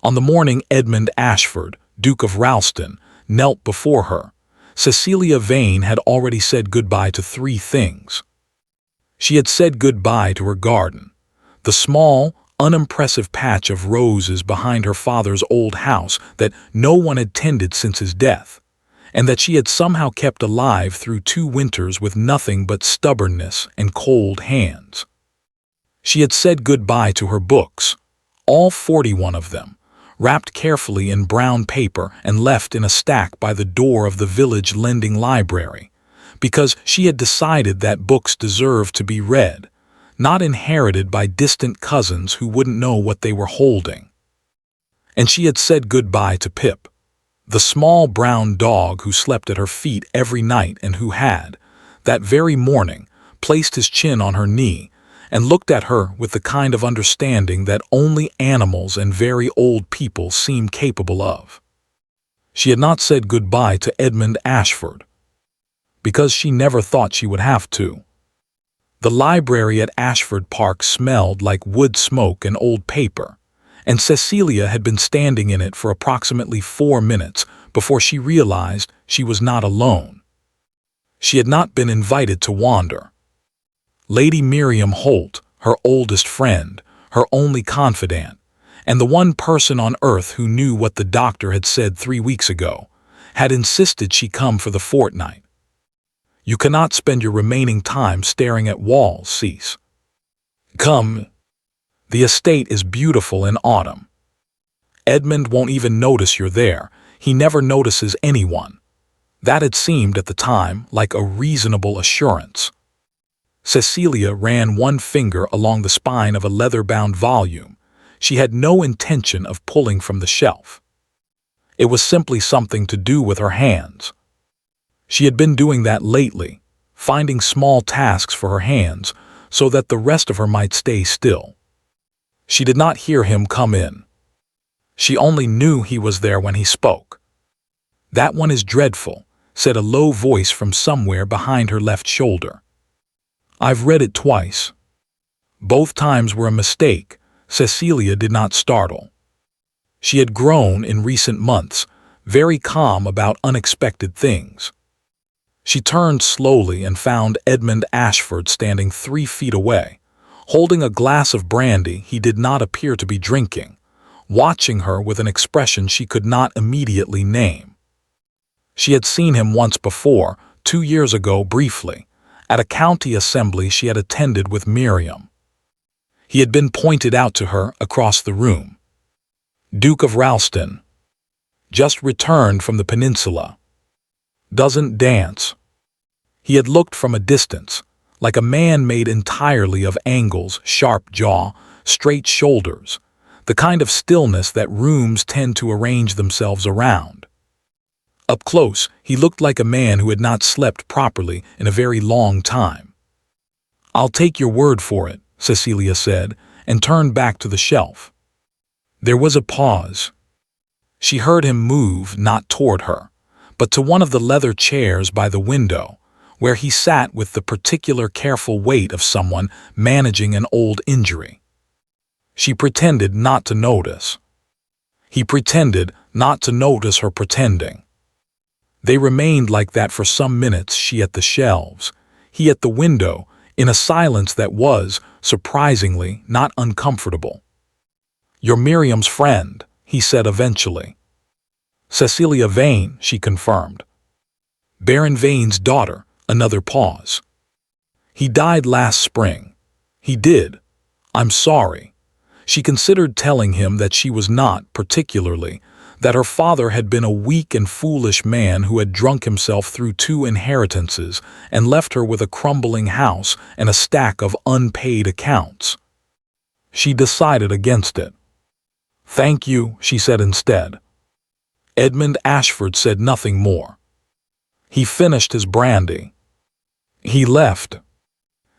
On the morning Edmund Ashford, Duke of Ralston, knelt before her, Cecilia Vane had already said goodbye to three things. She had said goodbye to her garden, the small, unimpressive patch of roses behind her father's old house that no one had tended since his death, and that she had somehow kept alive through 2 winters with nothing but stubbornness and cold hands. She had said goodbye to her books, all 41 of them, wrapped carefully in brown paper and left in a stack by the door of the village lending library, because she had decided that books deserved to be read, not inherited by distant cousins who wouldn't know what they were holding. And she had said goodbye to Pip, the small brown dog who slept at her feet every night and who had, that very morning, placed his chin on her knee and looked at her with the kind of understanding that only animals and very old people seem capable of. She had not said goodbye to Edmund Ashford, because she never thought she would have to. The library at Ashford Park smelled like wood smoke and old paper, and Cecilia had been standing in it for approximately 4 minutes before she realized she was not alone. She had not been invited to wander. Lady Miriam Holt, her oldest friend, her only confidant, and the one person on earth who knew what the doctor had said 3 weeks ago, had insisted she come for the fortnight. You cannot spend your remaining time staring at walls, Cease. Come. The estate is beautiful in autumn. Edmund won't even notice you're there. He never notices anyone. That had seemed at the time like a reasonable assurance. Cecilia ran one finger along the spine of a leather-bound volume she had no intention of pulling from the shelf. It was simply something to do with her hands. She had been doing that lately, finding small tasks for her hands so that the rest of her might stay still. She did not hear him come in. She only knew he was there when he spoke. "That one is dreadful," said a low voice from somewhere behind her left shoulder. "I've read it twice." Both times were a mistake. Cecilia did not startle. She had grown in recent months, very calm about unexpected things. She turned slowly and found Edmund Ashford standing 3 feet away, holding a glass of brandy he did not appear to be drinking, watching her with an expression she could not immediately name. She had seen him once before, 2 years ago briefly, at a county assembly she had attended with Miriam. He had been pointed out to her across the room. Duke of Ralston. Just returned from the peninsula. Doesn't dance. He had looked from a distance, like a man made entirely of angles, sharp jaw, straight shoulders, the kind of stillness that rooms tend to arrange themselves around. Up close, he looked like a man who had not slept properly in a very long time. "I'll take your word for it," Cecilia said, and turned back to the shelf. There was a pause. She heard him move not toward her, but to one of the leather chairs by the window, where he sat with the particular careful weight of someone managing an old injury. She pretended not to notice. He pretended not to notice her pretending. They remained like that for some minutes, she at the shelves, he at the window, in a silence that was, surprisingly, not uncomfortable. "You're Miriam's friend," he said eventually. "Cecilia Vane," she confirmed. "Baron Vane's daughter." Another pause. "He died last spring." "He did. I'm sorry." She considered telling him that she was not, particularly, that her father had been a weak and foolish man who had drunk himself through 2 inheritances and left her with a crumbling house and a stack of unpaid accounts. She decided against it. "Thank you," she said instead. Edmund Ashford said nothing more. He finished his brandy. He left.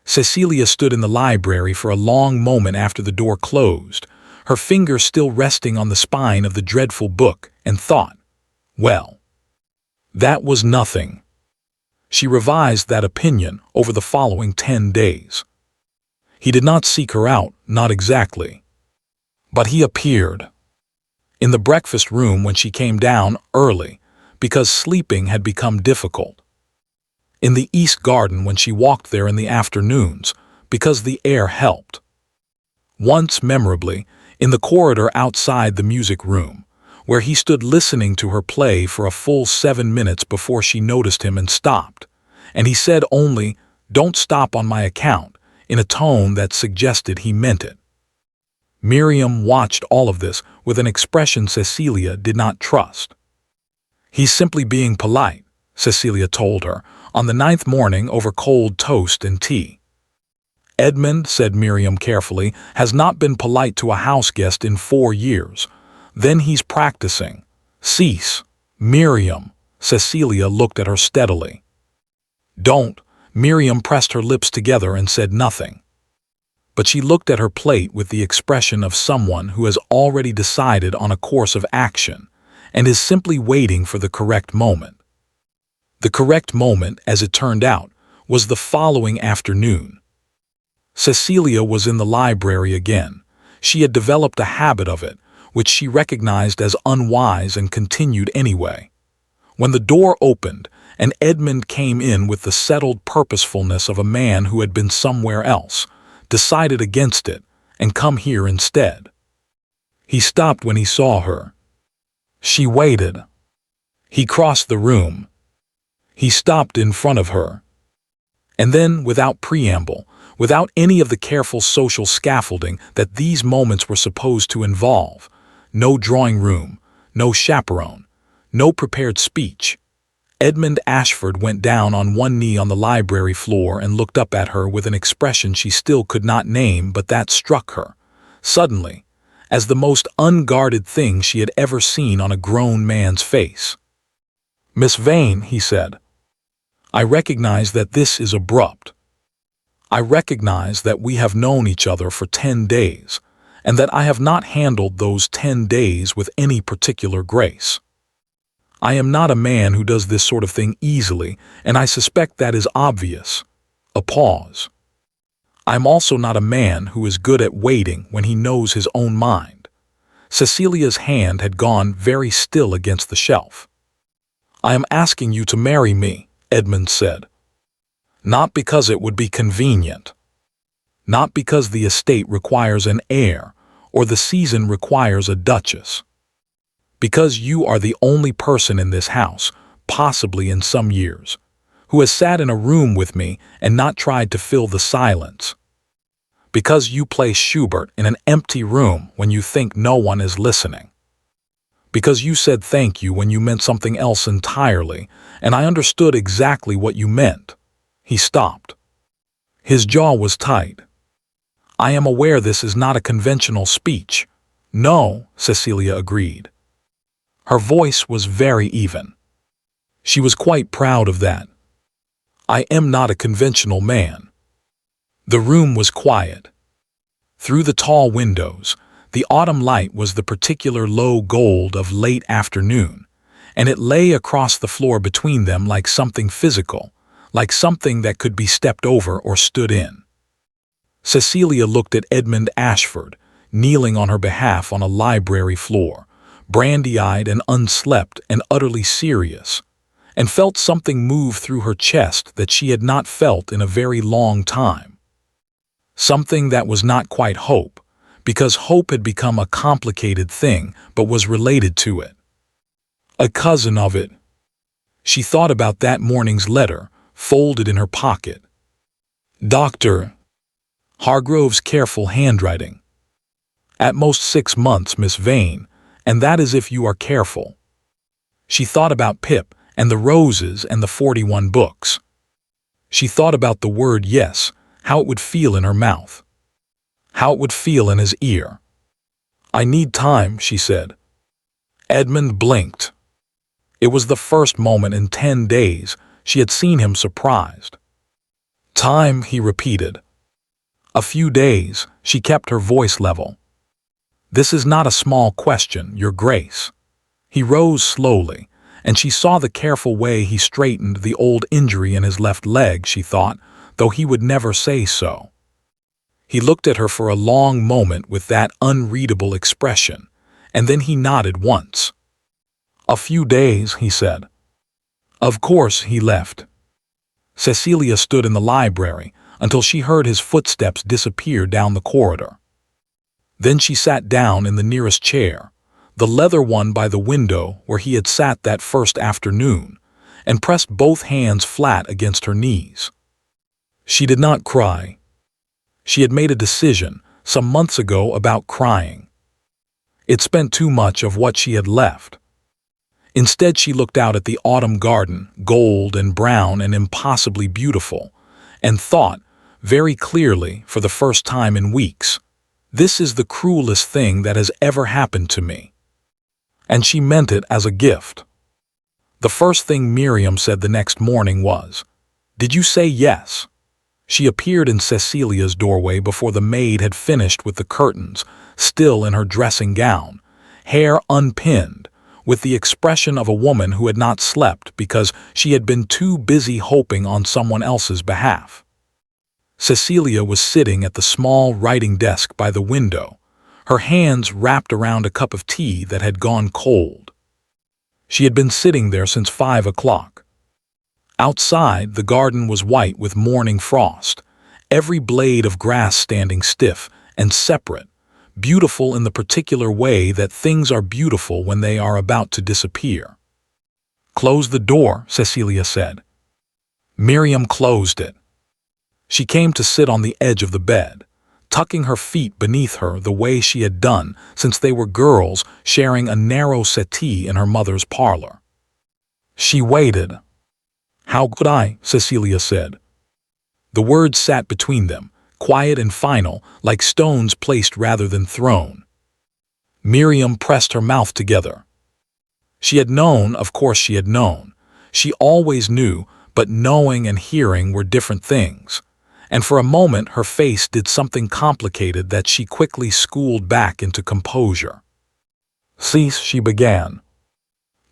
Cecilia stood in the library for a long moment after the door closed, her finger still resting on the spine of the dreadful book, and thought, well, that was nothing. She revised that opinion over the following 10 days. He did not seek her out, not exactly. But he appeared. in the breakfast room when she came down early because sleeping had become difficult, in the East Garden when she walked there in the afternoons because the air helped. Once, memorably, in the corridor outside the music room, where he stood listening to her play for a full 7 minutes before she noticed him and stopped, and he said only, "Don't stop on my account," in a tone that suggested he meant it. Miriam watched all of this with an expression Cecilia did not trust. "He's simply being polite," Cecilia told her, on the 9th morning over cold toast and tea. "Edmund," said Miriam carefully, "has not been polite to a house guest in 4 years. Then he's practicing." "Cease, Miriam." Cecilia looked at her steadily. "Don't." Miriam pressed her lips together and said nothing. But she looked at her plate with the expression of someone who has already decided on a course of action and is simply waiting for the correct moment. The correct moment, as it turned out, was the following afternoon. Cecilia was in the library again. She had developed a habit of it, which she recognized as unwise and continued anyway. When the door opened, and Edmund came in with the settled purposefulness of a man who had been somewhere else, decided against it, and come here instead. He stopped when he saw her. She waited. He crossed the room. He stopped in front of her. And then, without preamble, without any of the careful social scaffolding that these moments were supposed to involve, no drawing room, no chaperone, no prepared speech, Edmund Ashford went down on one knee on the library floor and looked up at her with an expression she still could not name, but that struck her, suddenly, as the most unguarded thing she had ever seen on a grown man's face. "Miss Vane," he said, "I recognize that this is abrupt. I recognize that we have known each other for 10 days, and that I have not handled those 10 days with any particular grace. I am not a man who does this sort of thing easily, and I suspect that is obvious." A pause. "I'm also not a man who is good at waiting when he knows his own mind." Cecilia's hand had gone very still against the shelf. "I am asking you to marry me," Edmund said. "Not because it would be convenient. Not because the estate requires an heir, or the season requires a duchess. Because you are the only person in this house, possibly in some years, who has sat in a room with me and not tried to fill the silence. Because you play Schubert in an empty room when you think no one is listening. Because you said thank you when you meant something else entirely, and I understood exactly what you meant." He stopped. His jaw was tight. "I am aware this is not a conventional speech." "No," Cecilia agreed. Her voice was very even. She was quite proud of that. "I am not a conventional man." The room was quiet. Through the tall windows, the autumn light was the particular low gold of late afternoon, and it lay across the floor between them like something physical, like something that could be stepped over or stood in. Cecilia looked at Edmund Ashford, kneeling on her behalf on a library floor, brandy-eyed and unslept and utterly serious, and felt something move through her chest that she had not felt in a very long time. Something that was not quite hope, because hope had become a complicated thing but was related to it. A cousin of it. She thought about that morning's letter, folded in her pocket. Dr. Hargrove's careful handwriting. "At most 6 months, Miss Vane, and that is if you are careful." She thought about Pip and the roses and the 41 books. She thought about the word yes, how it would feel in her mouth, how it would feel in his ear. "I need time," she said. Edmund blinked. It was the first moment in 10 days she had seen him surprised. "Time," he repeated. "A few days," she kept her voice level. "This is not a small question, Your Grace." He rose slowly, and she saw the careful way he straightened the old injury in his left leg, she thought, though he would never say so. He looked at her for a long moment with that unreadable expression, and then he nodded once. "A few days," he said. Of course he left. Cecilia stood in the library until she heard his footsteps disappear down the corridor. Then she sat down in the nearest chair, the leather one by the window where he had sat that first afternoon, and pressed both hands flat against her knees. She did not cry. She had made a decision some months ago about crying. It spent too much of what she had left. Instead, she looked out at the autumn garden, gold and brown and impossibly beautiful, and thought, very clearly for the first time in weeks, "This is the cruelest thing that has ever happened to me." And she meant it as a gift. The first thing Miriam said the next morning was, "Did you say yes?" She appeared in Cecilia's doorway before the maid had finished with the curtains, still in her dressing gown, hair unpinned, with the expression of a woman who had not slept because she had been too busy hoping on someone else's behalf. Cecilia was sitting at the small writing desk by the window, her hands wrapped around a cup of tea that had gone cold. She had been sitting there since 5 o'clock. Outside, the garden was white with morning frost, every blade of grass standing stiff and separate, beautiful in the particular way that things are beautiful when they are about to disappear. "Close the door," Cecilia said. Miriam closed it. She came to sit on the edge of the bed, tucking her feet beneath her the way she had done since they were girls, sharing a narrow settee in her mother's parlor. She waited. "How could I?" Cecilia said. The words sat between them, quiet and final, like stones placed rather than thrown. Miriam pressed her mouth together. She had known, of course she had known. She always knew, but knowing and hearing were different things. And for a moment her face did something complicated that she quickly schooled back into composure. "Cease," she began.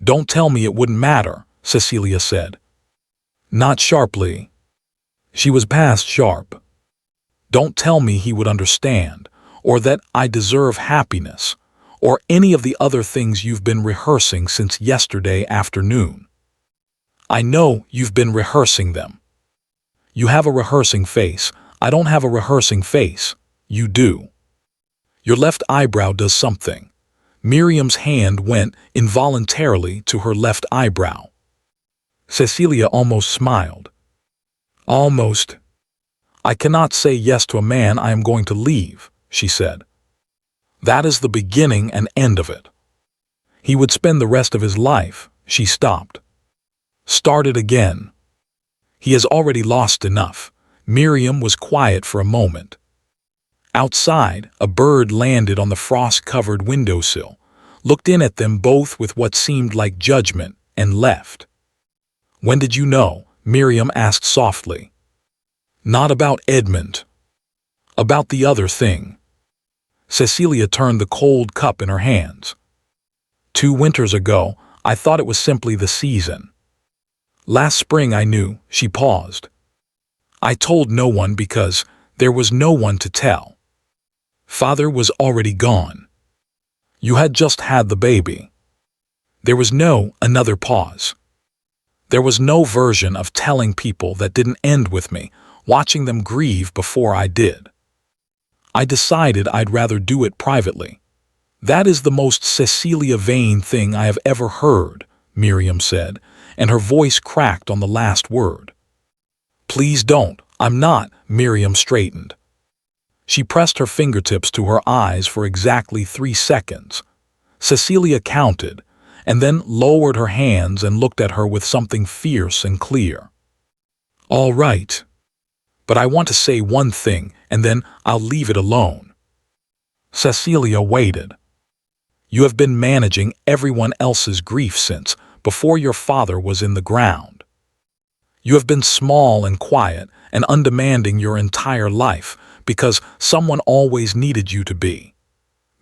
"Don't tell me it wouldn't matter," Cecilia said. Not sharply. She was past sharp. "Don't tell me he would understand, or that I deserve happiness, or any of the other things you've been rehearsing since yesterday afternoon. I know you've been rehearsing them. You have a rehearsing face. I don't have a rehearsing face. You do. Your left eyebrow does something." Miriam's hand went involuntarily to her left eyebrow. Cecilia almost smiled. "Almost. I cannot say yes to a man I am going to leave," she said. "That is the beginning and end of it. He would spend the rest of his life." She stopped. Started again. "He has already lost enough." Miriam was quiet for a moment. Outside, a bird landed on the frost-covered windowsill, looked in at them both with what seemed like judgment, and left. "When did you know?" Miriam asked softly. "Not about Edmund. About the other thing." Cecilia turned the cold cup in her hands. "2 winters ago, I thought it was simply the season. Last spring I knew." She paused. "I told no one because there was no one to tell. Father was already gone. You had just had the baby. There was no," another pause. "There was no version of telling people that didn't end with me, watching them grieve before I did. I decided I'd rather do it privately." "That is the most Cecilia Vane thing I have ever heard," Miriam said, and her voice cracked on the last word. "Please don't." "I'm not." Miriam straightened. She pressed her fingertips to her eyes for exactly 3 seconds. Cecilia counted, and then lowered her hands and looked at her with something fierce and clear. "All right. But I want to say one thing, and then I'll leave it alone." Cecilia waited. "You have been managing everyone else's grief since before your father was in the ground. You have been small and quiet and undemanding your entire life because someone always needed you to be."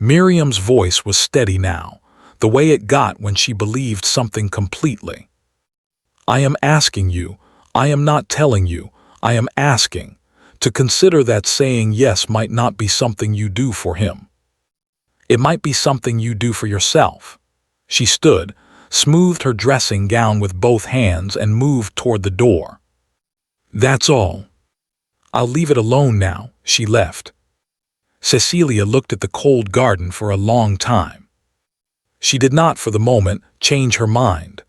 Miriam's voice was steady now, the way it got when she believed something completely. "I am asking you, I am not telling you, I am asking, to consider that saying yes might not be something you do for him. It might be something you do for yourself. She stood, smoothed her dressing gown with both hands and moved toward the door. That's all. I'll leave it alone now. She left. Cecilia looked at the cold garden for a long time. She did not, for the moment, change her mind.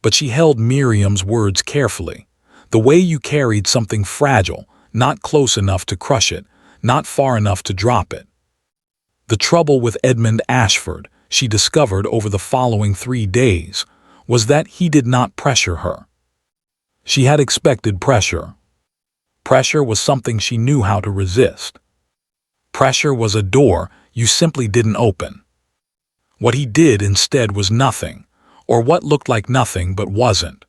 But she held Miriam's words carefully. The way you carried something fragile, not close enough to crush it, not far enough to drop it. The trouble with Edmund Ashford, she discovered over the following 3 days, was that he did not pressure her. She had expected pressure. Pressure was something she knew how to resist. Pressure was a door you simply didn't open. What he did instead was nothing, or what looked like nothing but wasn't.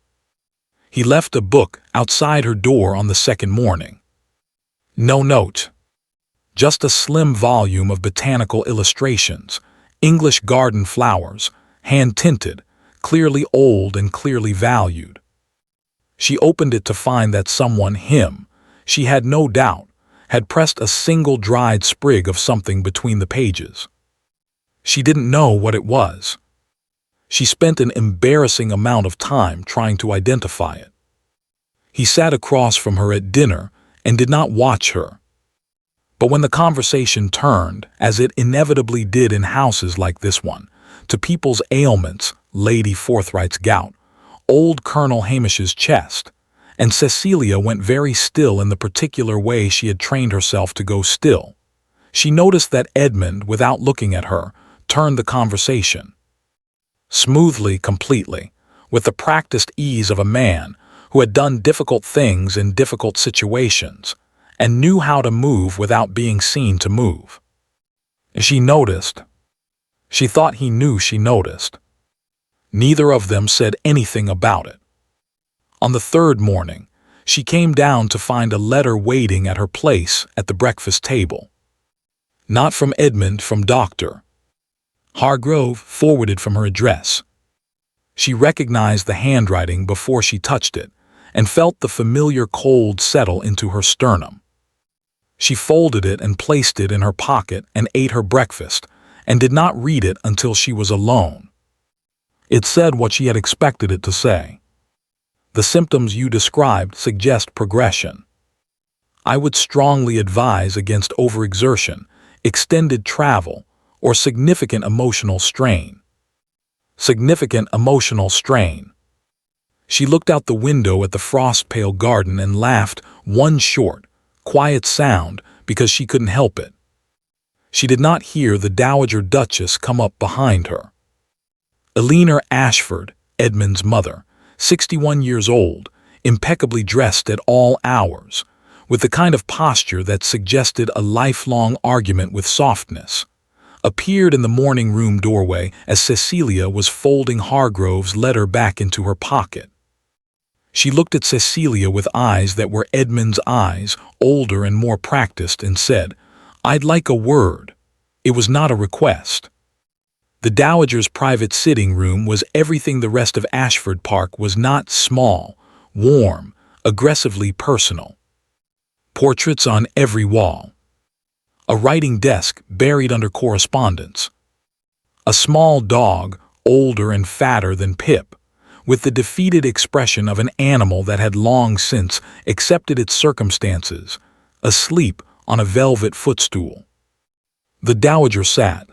He left a book outside her door on the second morning. No note. Just a slim volume of botanical illustrations, English garden flowers, hand-tinted, clearly old and clearly valued. She opened it to find that someone, him, she had no doubt, had pressed a single dried sprig of something between the pages. She didn't know what it was. She spent an embarrassing amount of time trying to identify it. He sat across from her at dinner and did not watch her. But when the conversation turned, as it inevitably did in houses like this one, to people's ailments, Lady Forthright's gout, old Colonel Hamish's chest, and Cecilia went very still in the particular way she had trained herself to go still, she noticed that Edmund, without looking at her, turned the conversation. Smoothly, completely, with the practiced ease of a man who had done difficult things in difficult situations, and knew how to move without being seen to move. She noticed. She thought he knew she noticed. Neither of them said anything about it. On the third morning, she came down to find a letter waiting at her place at the breakfast table. Not from Edmund, from Dr. Hargrove, forwarded from her address. She recognized the handwriting before she touched it, and felt the familiar cold settle into her sternum. She folded it and placed it in her pocket and ate her breakfast, and did not read it until she was alone. It said what she had expected it to say. The symptoms you described suggest progression. I would strongly advise against overexertion, extended travel, or significant emotional strain. Significant emotional strain. She looked out the window at the frost-pale garden and laughed one short, quiet sound because she couldn't help it. She did not hear the Dowager Duchess come up behind her. Eleanor Ashford, Edmund's mother, 61 years old, impeccably dressed at all hours, with the kind of posture that suggested a lifelong argument with softness, appeared in the morning room doorway as Cecilia was folding Hargrove's letter back into her pocket. She looked at Cecilia with eyes that were Edmund's eyes, older and more practiced, and said, "I'd like a word." It was not a request. The Dowager's private sitting room was everything the rest of Ashford Park was not: small, warm, aggressively personal. Portraits on every wall. A writing desk buried under correspondence. A small dog, older and fatter than Pip, with the defeated expression of an animal that had long since accepted its circumstances, asleep on a velvet footstool. The Dowager sat.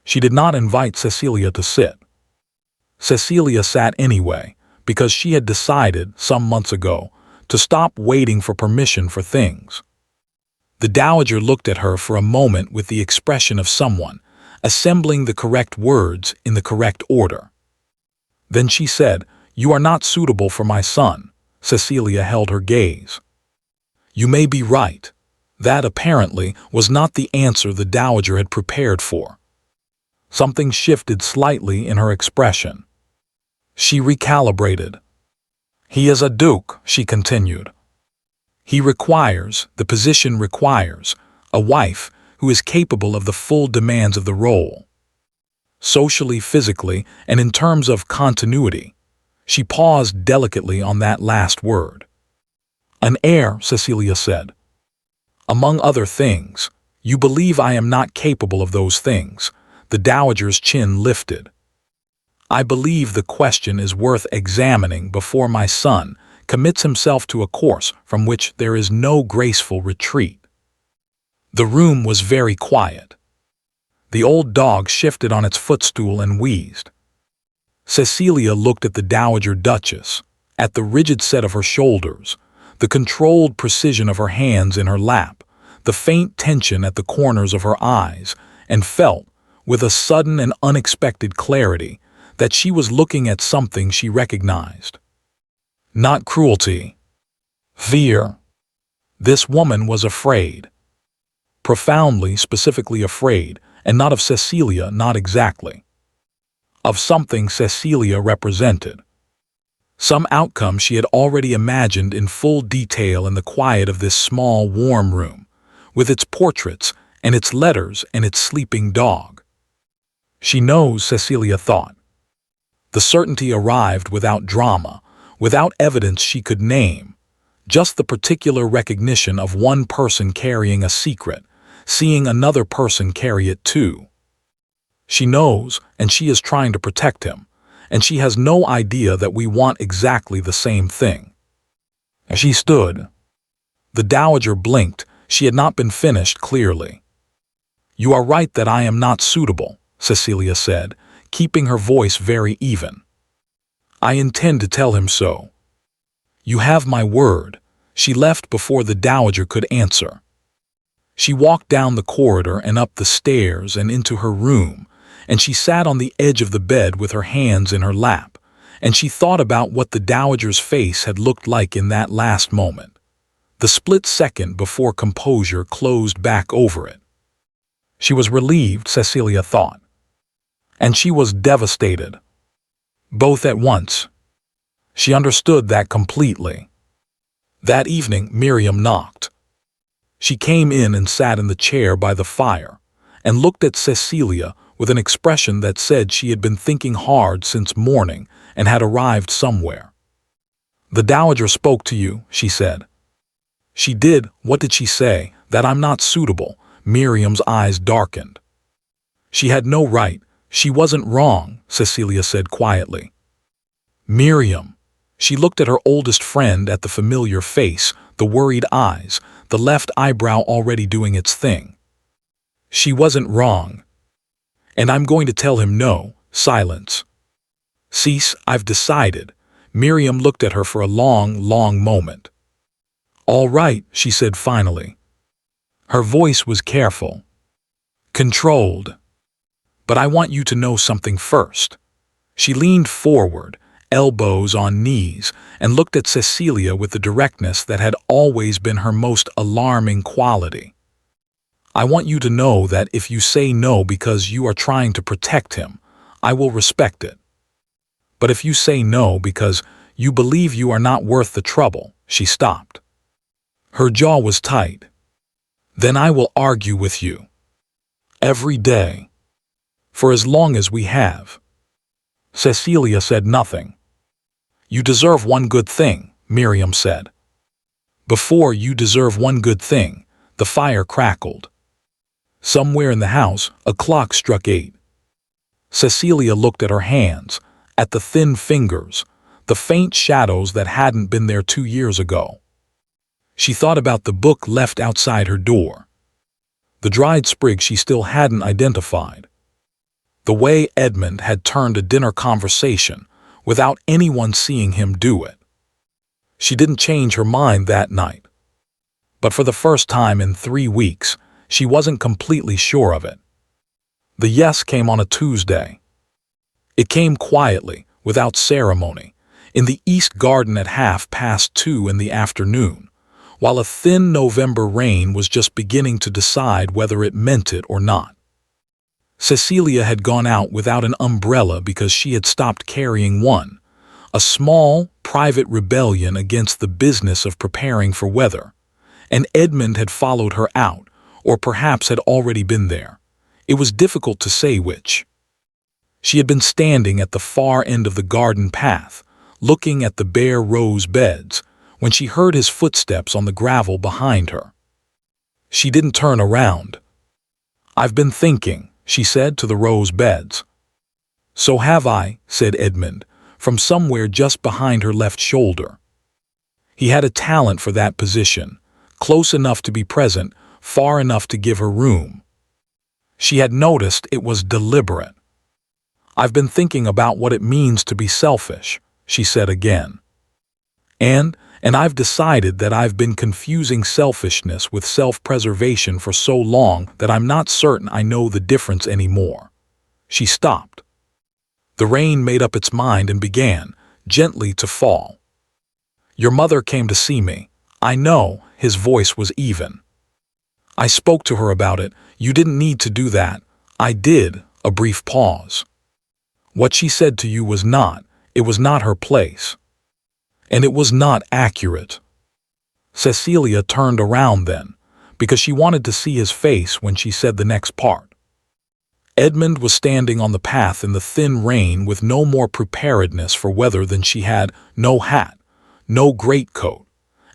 She did not invite Cecilia to sit. Cecilia sat anyway, because she had decided, some months ago, to stop waiting for permission for things. The Dowager looked at her for a moment with the expression of someone assembling the correct words in the correct order. Then she said, "You are not suitable for my son." Cecilia held her gaze. You may be right. That, apparently, was not the answer the Dowager had prepared for. Something shifted slightly in her expression. She recalibrated. "He is a duke," she continued. The position requires, a wife who is capable of the full demands of the role. Socially, physically, and in terms of continuity. She paused delicately on that last word. "An heir," Cecilia said. "Among other things, You believe I am not capable of those things. The dowager's chin lifted. I believe the question is worth examining before my son commits himself to a course from which there is no graceful retreat. The room was very quiet. The old dog shifted on its footstool and wheezed. Cecilia looked at the Dowager Duchess, at the rigid set of her shoulders, the controlled precision of her hands in her lap, the faint tension at the corners of her eyes, and felt, with a sudden and unexpected clarity, that she was looking at something she recognized. Not cruelty. Fear. This woman was afraid. Profoundly, specifically afraid, and not of Cecilia, not exactly. Of something Cecilia represented. Some outcome she had already imagined in full detail in the quiet of this small, warm room, with its portraits and its letters and its sleeping dog. She knows, Cecilia thought. The certainty arrived without drama, without evidence she could name, just the particular recognition of one person carrying a secret, seeing another person carry it too. She knows, and she is trying to protect him, and she has no idea that we want exactly the same thing. As she stood, the Dowager blinked. She had not been finished clearly. You are right that I am not suitable, Cecilia said, keeping her voice very even. I intend to tell him so. You have my word. She left before the Dowager could answer. She walked down the corridor and up the stairs and into her room, and she sat on the edge of the bed with her hands in her lap, and she thought about what the Dowager's face had looked like in that last moment, the split second before composure closed back over it. She was relieved, Cecilia thought. And she was devastated. Both at once. She understood that completely. That evening, Miriam knocked. She came in and sat in the chair by the fire, and looked at Cecilia with an expression that said she had been thinking hard since morning and had arrived somewhere. The Dowager spoke to you, she said. She did. What did she say? That I'm not suitable. Miriam's eyes darkened. She had no right. She wasn't wrong, Cecilia said quietly. Miriam. She looked at her oldest friend, at the familiar face, the worried eyes, the left eyebrow already doing its thing. She wasn't wrong. And I'm going to tell him no. Silence. Cease, I've decided. Miriam looked at her for a long, long moment. All right, she said finally. Her voice was careful. Controlled. But I want you to know something first. She leaned forward, elbows on knees, and looked at Cecilia with the directness that had always been her most alarming quality. I want you to know that if you say no because you are trying to protect him, I will respect it. But if you say no because you believe you are not worth the trouble, she stopped. Her jaw was tight. Then I will argue with you. Every day. For as long as we have. Cecilia said nothing. You deserve one good thing, Miriam said. Before you deserve one good thing, the fire crackled. Somewhere in the house, a clock struck 8. Cecilia looked at her hands, at the thin fingers, the faint shadows that hadn't been there 2 years ago. She thought about the book left outside her door. The dried sprig she still hadn't identified. The way Edmund had turned a dinner conversation without anyone seeing him do it. She didn't change her mind that night. But for the first time in 3 weeks, she wasn't completely sure of it. The yes came on a Tuesday. It came quietly, without ceremony, in the east garden at 2:30 in the afternoon, while a thin November rain was just beginning to decide whether it meant it or not. Cecilia had gone out without an umbrella because she had stopped carrying one, a small, private rebellion against the business of preparing for weather, and Edmund had followed her out, or perhaps had already been there. It was difficult to say which. She had been standing at the far end of the garden path, looking at the bare rose beds, when she heard his footsteps on the gravel behind her. She didn't turn around. "I've been thinking," she said to the rose beds. "So have I," said Edmund, from somewhere just behind her left shoulder. He had a talent for that position, close enough to be present, far enough to give her room. She had noticed it was deliberate. "I've been thinking about what it means to be selfish," she said again. And I've decided that I've been confusing selfishness with self-preservation for so long that I'm not certain I know the difference anymore. She stopped. The rain made up its mind and began, gently, to fall. "Your mother came to see me." "I know," his voice was even. "I spoke to her about it. You didn't need to do that." "I did." A brief pause. "What she said to you was it was not her place. And it was not accurate." Cecilia turned around then, because she wanted to see his face when she said the next part. Edmund was standing on the path in the thin rain with no more preparedness for weather than she had, no hat, no greatcoat,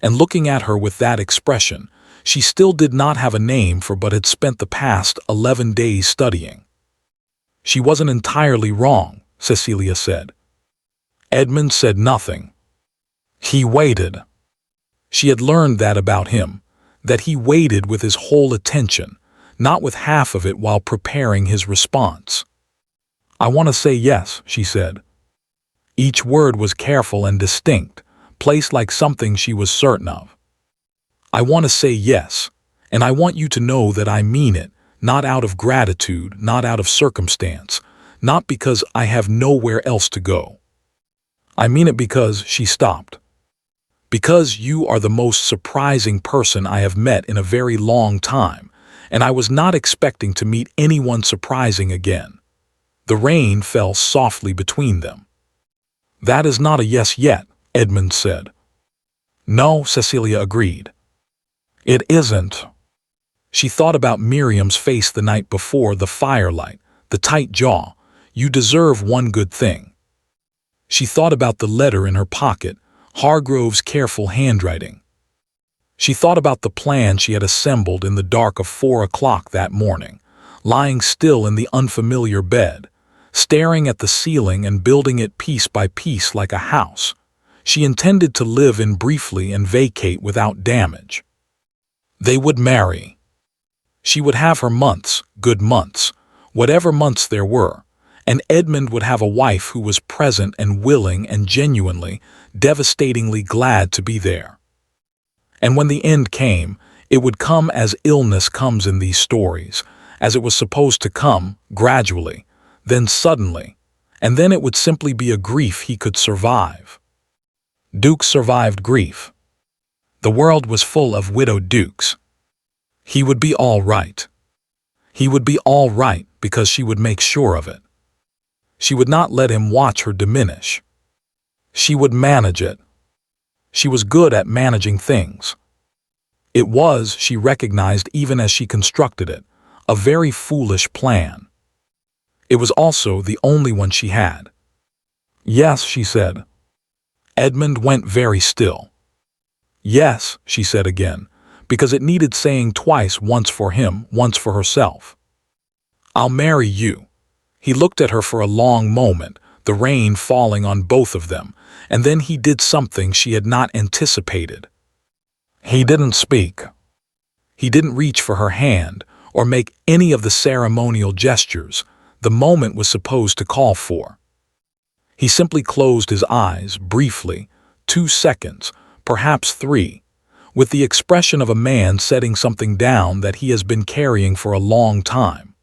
and looking at her with that expression, she still did not have a name for but had spent the past 11 days studying. "She wasn't entirely wrong," Cecilia said. Edmund said nothing. He waited. She had learned that about him, that he waited with his whole attention, not with half of it while preparing his response. "I want to say yes," she said. Each word was careful and distinct, placed like something she was certain of. "I want to say yes, and I want you to know that I mean it, not out of gratitude, not out of circumstance, not because I have nowhere else to go. I mean it because," she stopped, "because you are the most surprising person I have met in a very long time, and I was not expecting to meet anyone surprising again." The rain fell softly between them. "That is not a yes yet," Edmund said. "No," Cecilia agreed. "It isn't." She thought about Miriam's face the night before, the firelight, the tight jaw. "You deserve one good thing." She thought about the letter in her pocket, Hargrove's careful handwriting. She thought about the plan she had assembled in the dark of 4 o'clock that morning, lying still in the unfamiliar bed, staring at the ceiling and building it piece by piece like a house she intended to live in briefly and vacate without damage. They would marry. She would have her months, good months, whatever months there were, and Edmund would have a wife who was present and willing and genuinely, devastatingly glad to be there. And when the end came, it would come as illness comes in these stories, as it was supposed to come, gradually, then suddenly, and then it would simply be a grief he could survive. Duke survived grief. The world was full of widowed dukes. He would be all right. He would be all right because she would make sure of it. She would not let him watch her diminish. She would manage it. She was good at managing things. It was, she recognized even as she constructed it, a very foolish plan. It was also the only one she had. "Yes," she said. Edmund went very still. "Yes," she said again, because it needed saying twice, once for him, once for herself. "I'll marry you." He looked at her for a long moment, the rain falling on both of them, and then he did something she had not anticipated. He didn't speak. He didn't reach for her hand or make any of the ceremonial gestures the moment was supposed to call for. He simply closed his eyes briefly, 2 seconds, perhaps 3, with the expression of a man setting something down that he has been carrying for a long time.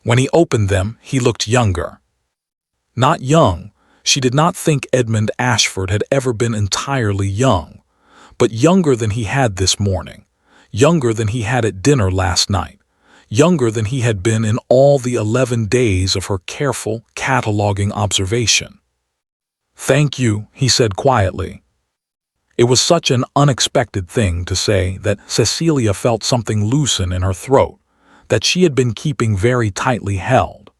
When he opened them, he looked younger. Not young. She did not think Edmund Ashford had ever been entirely young, but younger than he had this morning, younger than he had at dinner last night, younger than he had been in all the 11 days of her careful, cataloging observation. "Thank you," he said quietly. It was such an unexpected thing to say that Cecilia felt something loosen in her throat that she had been keeping very tightly held.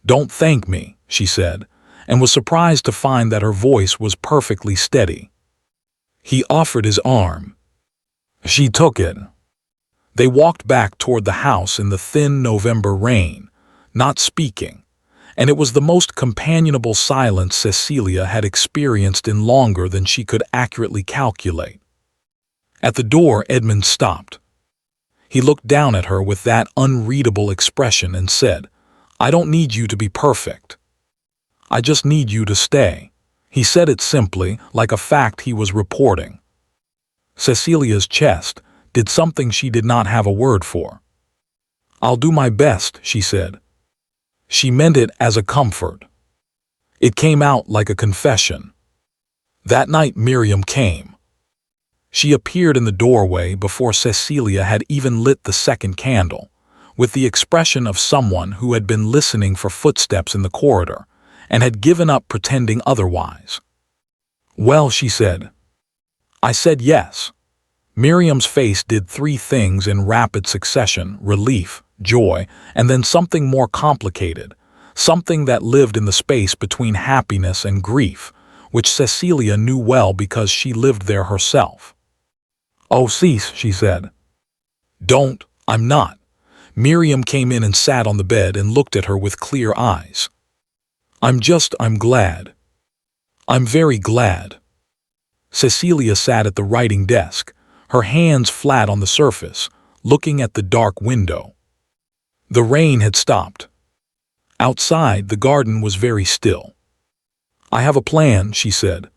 "Don't thank me," she said, and was surprised to find that her voice was perfectly steady. He offered his arm. She took it. They walked back toward the house in the thin November rain, not speaking, and it was the most companionable silence Cecilia had experienced in longer than she could accurately calculate. At the door, Edmund stopped. He looked down at her with that unreadable expression and said, "I don't need you to be perfect. I just need you to stay." He said it simply, like a fact he was reporting. Cecilia's chest did something she did not have a word for. "I'll do my best," she said. She meant it as a comfort. It came out like a confession. That night Miriam came. She appeared in the doorway before Cecilia had even lit the second candle, with the expression of someone who had been listening for footsteps in the corridor and had given up pretending otherwise. "Well," she said. I said yes. Miriam's face did three things in rapid succession: relief, joy, and then something more complicated, something that lived in the space between happiness and grief, which Cecilia knew well because she lived there herself. "Oh, cease," she said. "Don't, I'm not." Miriam came in and sat on the bed and looked at her with clear eyes. I'm glad. I'm very glad." Cecilia sat at the writing desk, her hands flat on the surface, looking at the dark window. The rain had stopped. Outside, the garden was very still. "I have a plan," she said.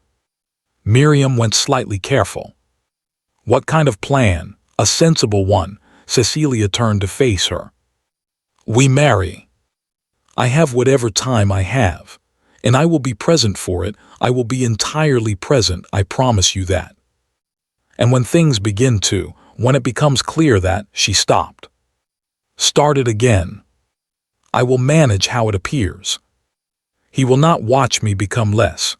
Miriam went slightly careful. "What kind of plan?" "A sensible one." Cecilia turned to face her. "We marry. I have whatever time I have, and I will be present for it. I will be entirely present, I promise you that. And when things begin to, when it becomes clear that," she stopped. "Start it again. I will manage how it appears. He will not watch me become less.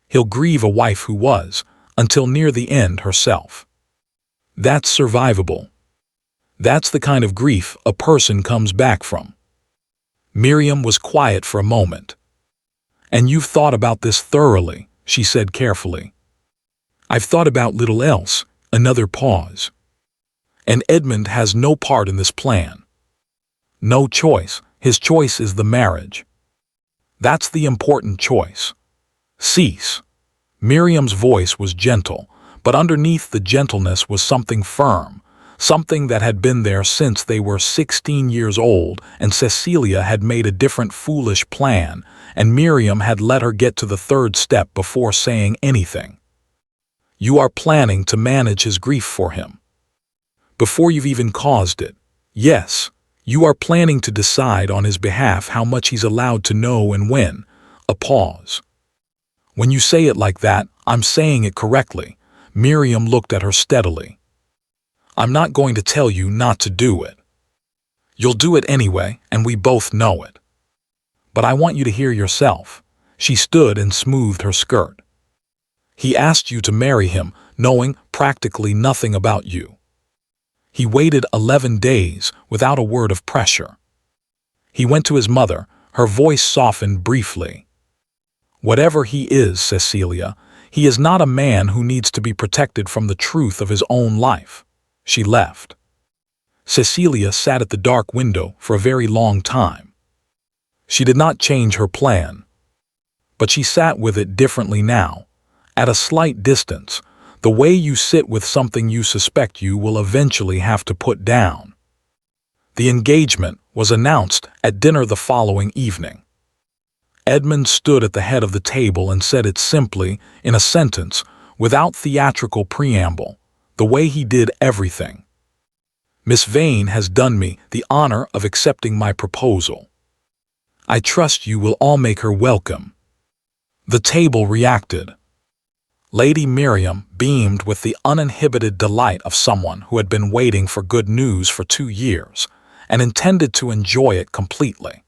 He'll grieve a wife who was, until near the end, herself. That's survivable. That's the kind of grief a person comes back from." Miriam was quiet for a moment. "And you've thought about this thoroughly," she said carefully. "I've thought about little else." Another pause. "And Edmund has no part in this plan. No choice. His choice is the marriage. That's the important choice." "Cease." Miriam's voice was gentle, but underneath the gentleness was something firm, something that had been there since they were 16 years old and Cecilia had made a different foolish plan, and Miriam had let her get to the third step before saying anything. "You are planning to manage his grief for him. Before you've even caused it. Yes, you are planning to decide on his behalf how much he's allowed to know and when." A pause. "When you say it like that, I'm saying it correctly." Miriam looked at her steadily. "I'm not going to tell you not to do it. You'll do it anyway, and we both know it. But I want you to hear yourself." She stood and smoothed her skirt. "He asked you to marry him, knowing practically nothing about you. He waited 11 days without a word of pressure. He went to his mother." Her voice softened briefly. "Whatever he is, Cecilia, he is not a man who needs to be protected from the truth of his own life." She left. Cecilia sat at the dark window for a very long time. She did not change her plan. But she sat with it differently now, at a slight distance, the way you sit with something you suspect you will eventually have to put down. The engagement was announced at dinner the following evening. Edmund stood at the head of the table and said it simply, in a sentence, without theatrical preamble, the way he did everything. "Miss Vane has done me the honor of accepting my proposal. I trust you will all make her welcome." The table reacted. Lady Miriam beamed with the uninhibited delight of someone who had been waiting for good news for 2 years and intended to enjoy it completely.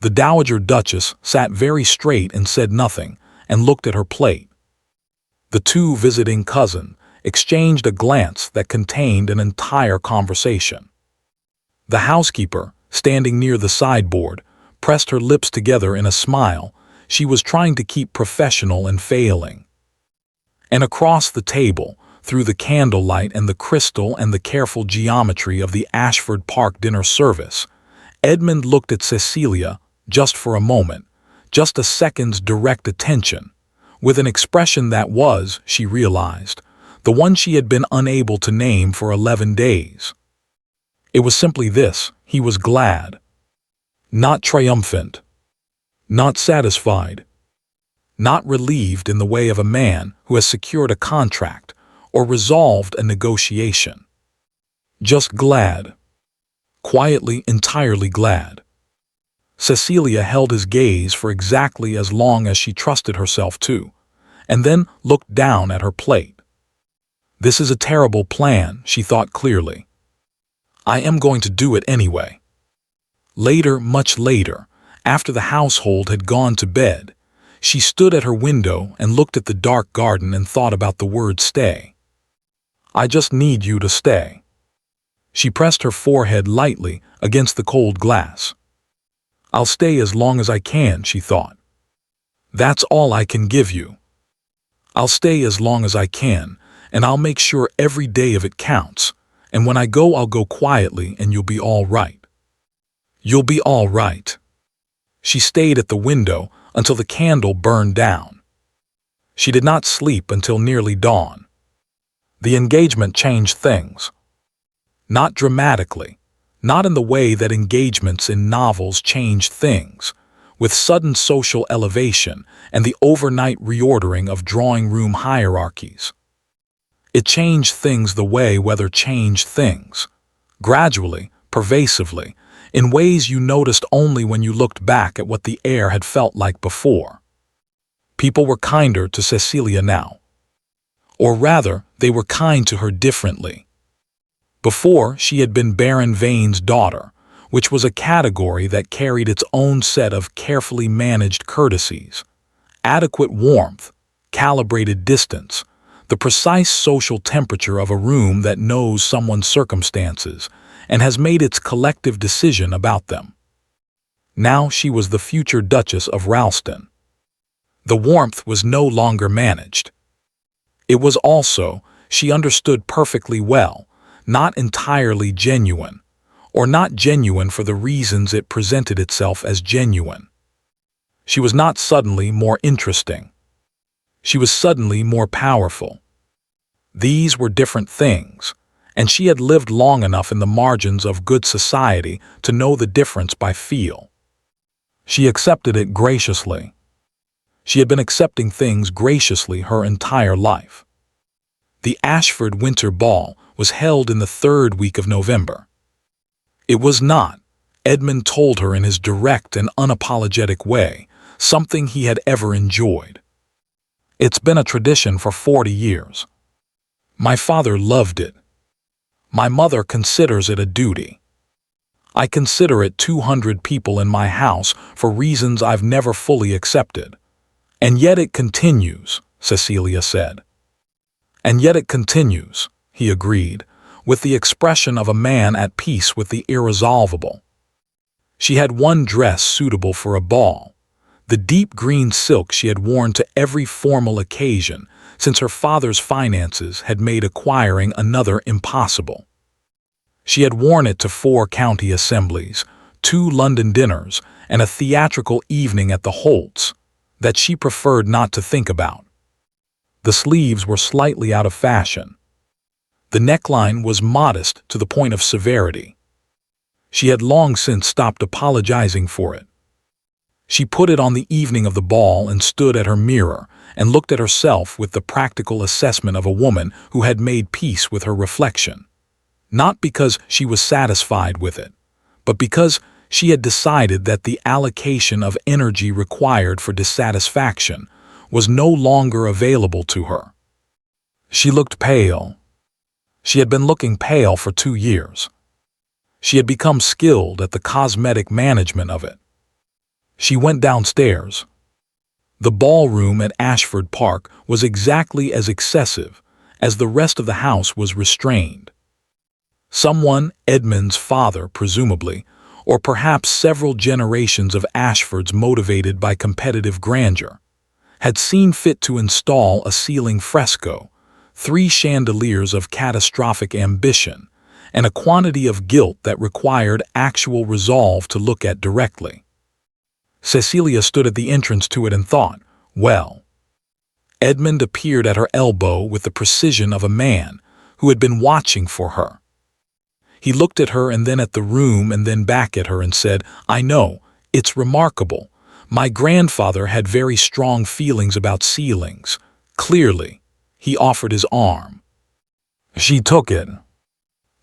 The Dowager Duchess sat very straight and said nothing and looked at her plate. The two visiting cousins exchanged a glance that contained an entire conversation. The housekeeper, standing near the sideboard, pressed her lips together in a smile. She was trying to keep professional and failing. And across the table, through the candlelight and the crystal and the careful geometry of the Ashford Park dinner service, Edmund looked at Cecilia, just for a moment, just a second's direct attention, with an expression that was, she realized, the one she had been unable to name for 11 days. It was simply this: he was glad. Not triumphant. Not satisfied. Not relieved in the way of a man who has secured a contract or resolved a negotiation. Just glad. Quietly, entirely glad. Cecilia held his gaze for exactly as long as she trusted herself to, and then looked down at her plate. This is a terrible plan, she thought clearly. I am going to do it anyway. Later, much later, after the household had gone to bed, she stood at her window and looked at the dark garden and thought about the word stay. I just need you to stay. She pressed her forehead lightly against the cold glass. I'll stay as long as I can, she thought. That's all I can give you. I'll stay as long as I can, and I'll make sure every day of it counts, and when I go, I'll go quietly and you'll be all right. You'll be all right. She stayed at the window until the candle burned down. She did not sleep until nearly dawn. The engagement changed things. Not dramatically, not in the way that engagements in novels change things, with sudden social elevation and the overnight reordering of drawing-room hierarchies. It changed things the way weather changed things, gradually, pervasively, in ways you noticed only when you looked back at what the air had felt like before. People were kinder to Cecilia now. Or rather, they were kind to her differently. Before, she had been Baron Vane's daughter, which was a category that carried its own set of carefully managed courtesies, adequate warmth, calibrated distance, the precise social temperature of a room that knows someone's circumstances and has made its collective decision about them. Now she was the future Duchess of Ralston. The warmth was no longer managed. It was also, she understood perfectly well, not entirely genuine, or not genuine for the reasons it presented itself as genuine. She was not suddenly more interesting. She was suddenly more powerful. These were different things, and she had lived long enough in the margins of good society to know the difference by feel. She accepted it graciously. She had been accepting things graciously her entire life. The Ashford Winter Ball was held in the third week of November. It was not, Edmund told her in his direct and unapologetic way, something he had ever enjoyed. It's been a tradition for 40 years. My father loved it. My mother considers it a duty. I consider it 200 people in my house for reasons I've never fully accepted. And yet it continues, Cecilia said. And yet it continues, he agreed, with the expression of a man at peace with the irresolvable. She had one dress suitable for a ball, the deep green silk she had worn to every formal occasion since her father's finances had made acquiring another impossible. She had worn it to 4 county assemblies, 2 London dinners, and a theatrical evening at the Holts that she preferred not to think about. The sleeves were slightly out of fashion. The neckline was modest to the point of severity. She had long since stopped apologizing for it. She put it on the evening of the ball and stood at her mirror and looked at herself with the practical assessment of a woman who had made peace with her reflection. Not because she was satisfied with it, but because she had decided that the allocation of energy required for dissatisfaction was no longer available to her. She looked pale. She had been looking pale for 2 years. She had become skilled at the cosmetic management of it. She went downstairs. The ballroom at Ashford Park was exactly as excessive as the rest of the house was restrained. Someone, Edmund's father presumably, or perhaps several generations of Ashfords motivated by competitive grandeur, had seen fit to install a ceiling fresco, 3 chandeliers of catastrophic ambition, and a quantity of guilt that required actual resolve to look at directly. Cecilia stood at the entrance to it and thought, well. Edmund appeared at her elbow with the precision of a man who had been watching for her. He looked at her and then at the room and then back at her and said, I know, it's remarkable. My grandfather had very strong feelings about ceilings. Clearly, he offered his arm. She took it.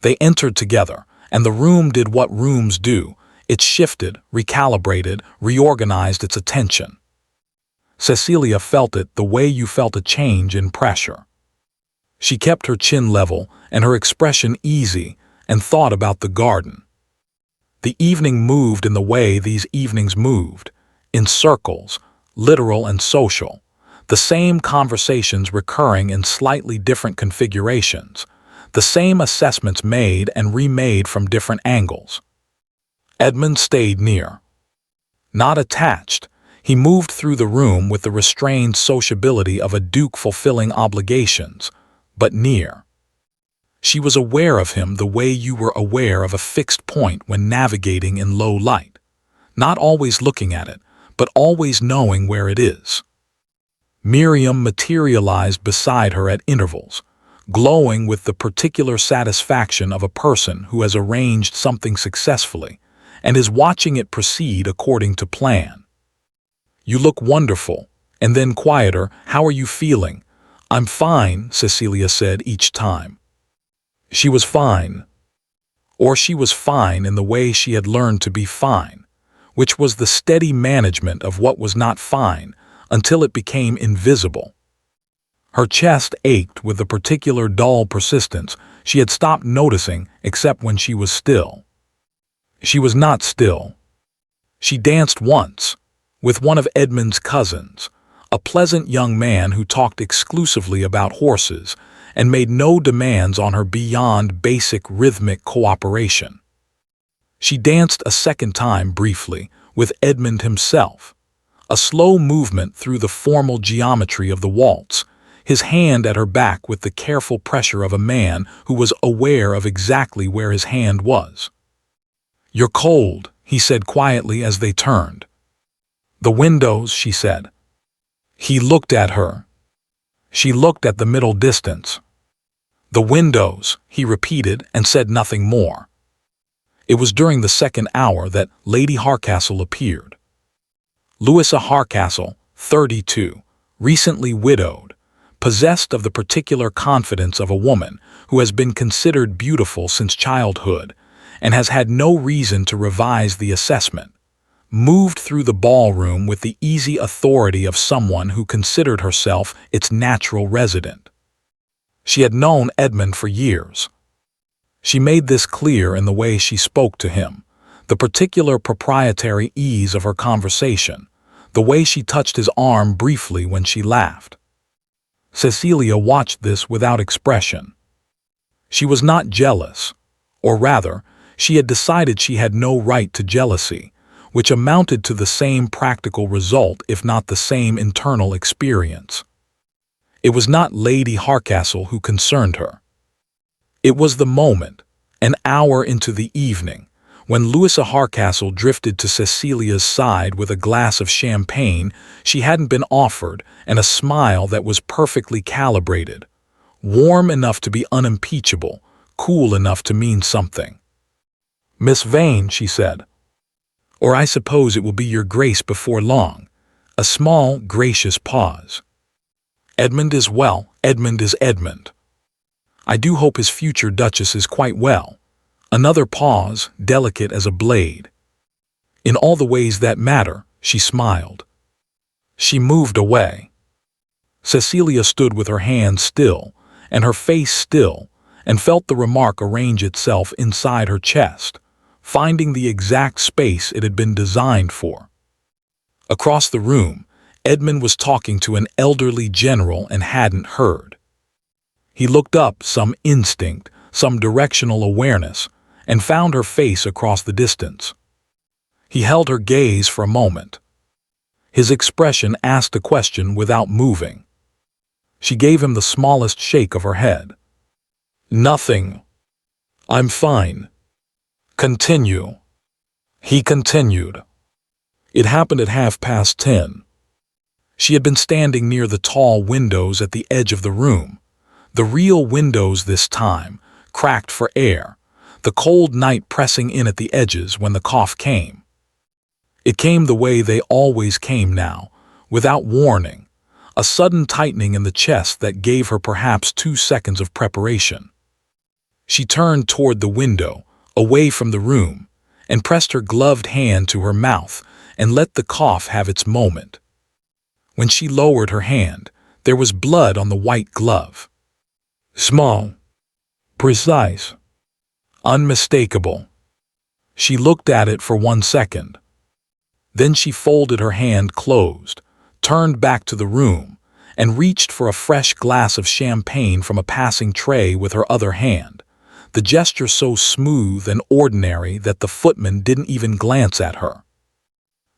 They entered together, and the room did what rooms do. It shifted, recalibrated, reorganized its attention. Cecilia felt it the way you felt a change in pressure. She kept her chin level and her expression easy and thought about the garden. The evening moved in the way these evenings moved, in circles, literal and social, the same conversations recurring in slightly different configurations, the same assessments made and remade from different angles. Edmund stayed near. Not attached, he moved through the room with the restrained sociability of a duke fulfilling obligations, but near. She was aware of him the way you were aware of a fixed point when navigating in low light, not always looking at it, but always knowing where it is. Miriam materialized beside her at intervals, glowing with the particular satisfaction of a person who has arranged something successfully and is watching it proceed according to plan. You look wonderful, and then quieter, how are you feeling? I'm fine, Cecilia said each time. She was fine. Or she was fine in the way she had learned to be fine, which was the steady management of what was not fine until it became invisible. Her chest ached with the particular dull persistence she had stopped noticing except when she was still. She was not still. She danced once, with one of Edmund's cousins, a pleasant young man who talked exclusively about horses and made no demands on her beyond basic rhythmic cooperation. She danced a second time briefly with Edmund himself, a slow movement through the formal geometry of the waltz, his hand at her back with the careful pressure of a man who was aware of exactly where his hand was. You're cold, he said quietly as they turned. The windows, she said. He looked at her. She looked at the middle distance. The windows, he repeated and said nothing more. It was during the second hour that Lady Harcastle appeared. Louisa Harcastle, 32, recently widowed, possessed of the particular confidence of a woman who has been considered beautiful since childhood and has had no reason to revise the assessment, moved through the ballroom with the easy authority of someone who considered herself its natural resident. She had known Edmund for years. She made this clear in the way she spoke to him, the particular proprietary ease of her conversation, the way she touched his arm briefly when she laughed. Cecilia watched this without expression. She was not jealous, or rather, she had decided she had no right to jealousy, which amounted to the same practical result if not the same internal experience. It was not Lady Harcastle who concerned her. It was the moment, an hour into the evening, when Louisa Harcastle drifted to Cecilia's side with a glass of champagne she hadn't been offered and a smile that was perfectly calibrated, warm enough to be unimpeachable, cool enough to mean something. Miss Vane, she said. Or I suppose it will be your grace before long. A small, gracious pause. Edmund is well, Edmund is Edmund. I do hope his future Duchess is quite well. Another pause, delicate as a blade. In all the ways that matter, she smiled. She moved away. Cecilia stood with her hands still, and her face still, and felt the remark arrange itself inside her chest, finding the exact space it had been designed for. Across the room, Edmund was talking to an elderly general and hadn't heard. He looked up, some instinct, some directional awareness, and found her face across the distance. He held her gaze for a moment. His expression asked a question without moving. She gave him the smallest shake of her head. Nothing. I'm fine. Continue. He continued. It happened at 10:30. She had been standing near the tall windows at the edge of the room, the real windows this time, cracked for air, the cold night pressing in at the edges when the cough came. It came the way they always came now, without warning, a sudden tightening in the chest that gave her perhaps 2 seconds of preparation. She turned toward the window, away from the room, and pressed her gloved hand to her mouth and let the cough have its moment. When she lowered her hand, there was blood on the white glove. Small, precise, unmistakable. She looked at it for 1 second. Then she folded her hand closed, turned back to the room, and reached for a fresh glass of champagne from a passing tray with her other hand, the gesture so smooth and ordinary that the footman didn't even glance at her.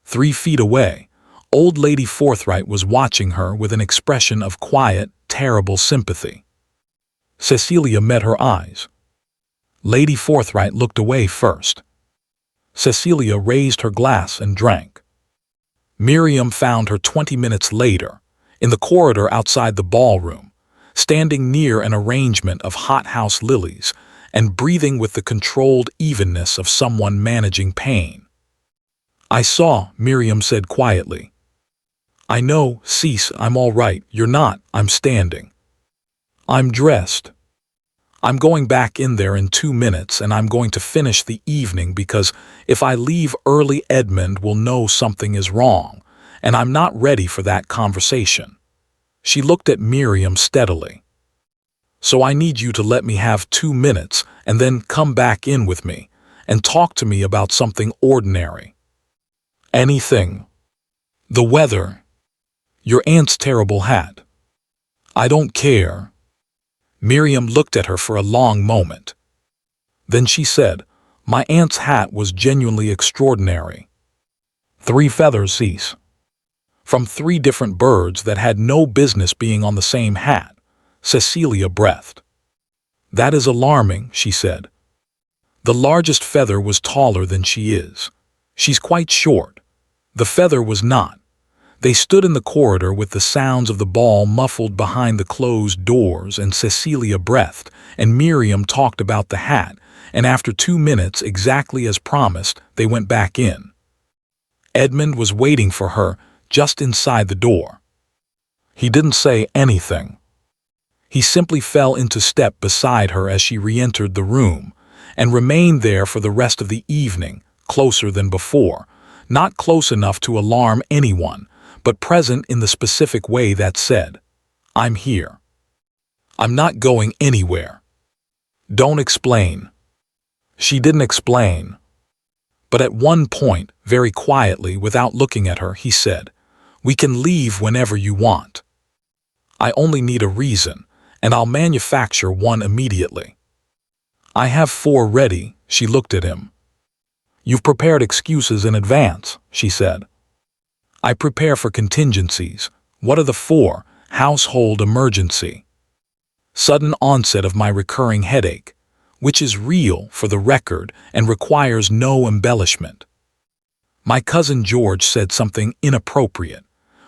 3 feet away, old Lady Forthright was watching her with an expression of quiet, terrible sympathy. Cecilia met her eyes. Lady Forthright looked away first. Cecilia raised her glass and drank. Miriam found her 20 minutes later, in the corridor outside the ballroom, standing near an arrangement of hothouse lilies and breathing with the controlled evenness of someone managing pain. I saw, Miriam said quietly. I know, Cease, I'm all right, you're not, I'm standing. I'm dressed. I'm going back in there in 2 minutes and I'm going to finish the evening because if I leave early Edmund will know something is wrong, and I'm not ready for that conversation. She looked at Miriam steadily. So I need you to let me have 2 minutes and then come back in with me and talk to me about something ordinary. Anything. The weather. Your aunt's terrible hat. I don't care. Miriam looked at her for a long moment. Then she said, my aunt's hat was genuinely extraordinary. 3 feathers, Cease. From 3 different birds that had no business being on the same hat, Cecilia breathed. That is alarming, she said. The largest feather was taller than she is. She's quite short. The feather was not. They stood in the corridor with the sounds of the ball muffled behind the closed doors, and Cecilia breathed, and Miriam talked about the hat, and after 2 minutes, exactly as promised, they went back in. Edmund was waiting for her just inside the door. He didn't say anything. He simply fell into step beside her as she re-entered the room, and remained there for the rest of the evening, closer than before, not close enough to alarm anyone, but present in the specific way that said, I'm here. I'm not going anywhere. Don't explain. She didn't explain. But at one point, very quietly, without looking at her, he said, we can leave whenever you want. I only need a reason, and I'll manufacture one immediately. I have 4 ready, she looked at him. You've prepared excuses in advance, she said. I prepare for contingencies. What are the 4? Household emergency. Sudden onset of my recurring headache, which is real for the record and requires no embellishment. My cousin George said something inappropriate,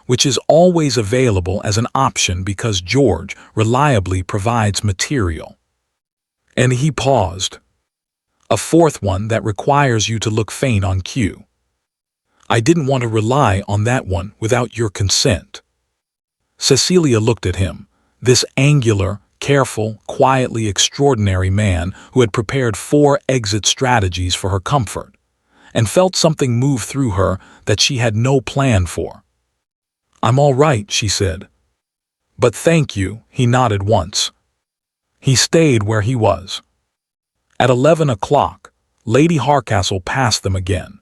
which is always available as an option because George reliably provides material. And he paused. A 4th one that requires you to look faint on cue. I didn't want to rely on that one without your consent. Cecilia looked at him, this angular, careful, quietly extraordinary man who had prepared 4 exit strategies for her comfort, and felt something move through her that she had no plan for. I'm all right, she said. But thank you, he nodded once. He stayed where he was. At 11 o'clock, Lady Harcastle passed them again,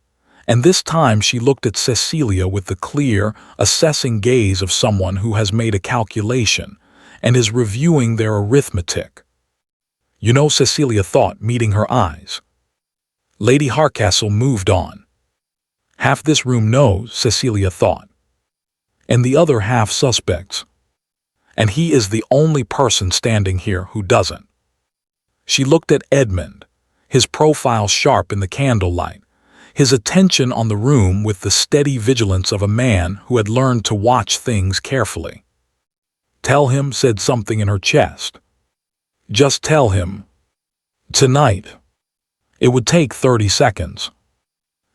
and this time she looked at Cecilia with the clear, assessing gaze of someone who has made a calculation and is reviewing their arithmetic. You know, Cecilia thought, meeting her eyes. Lady Harcastle moved on. Half this room knows, Cecilia thought. And the other half suspects. and he is the only person standing here who doesn't. She looked at Edmund, his profile sharp in the candlelight, his attention on the room with the steady vigilance of a man who had learned to watch things carefully. "Tell him," said something in her chest. "Just tell him. Tonight." It would take 30 seconds.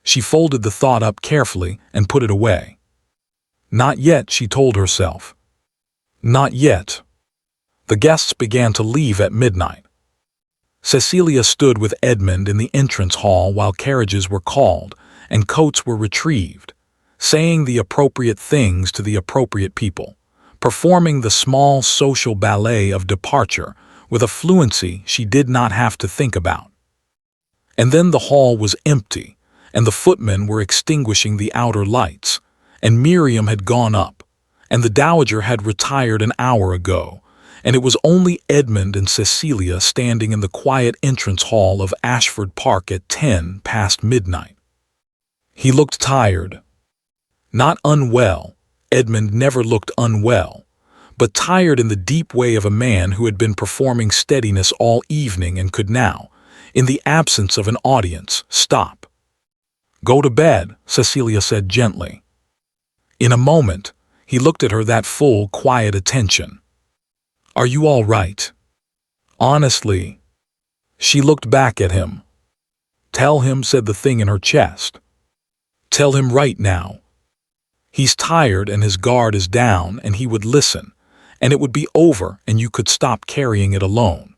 She folded the thought up carefully and put it away. Not yet, she told herself. Not yet. The guests began to leave at midnight. Cecilia stood with Edmund in the entrance hall while carriages were called and coats were retrieved, saying the appropriate things to the appropriate people, performing the small social ballet of departure with a fluency she did not have to think about. And then the hall was empty, and the footmen were extinguishing the outer lights, and Miriam had gone up, and the dowager had retired an hour ago, and it was only Edmund and Cecilia standing in the quiet entrance hall of Ashford Park at 10 past midnight. He looked tired. Not unwell. Edmund never looked unwell, but tired in the deep way of a man who had been performing steadiness all evening and could now, in the absence of an audience, stop. "Go to bed," Cecilia said gently. In a moment, he looked at her that full, quiet attention. "Are you all right?" "Honestly." She looked back at him. "Tell him," said the thing in her chest. "Tell him right now. He's tired and his guard is down and he would listen, and it would be over and you could stop carrying it alone."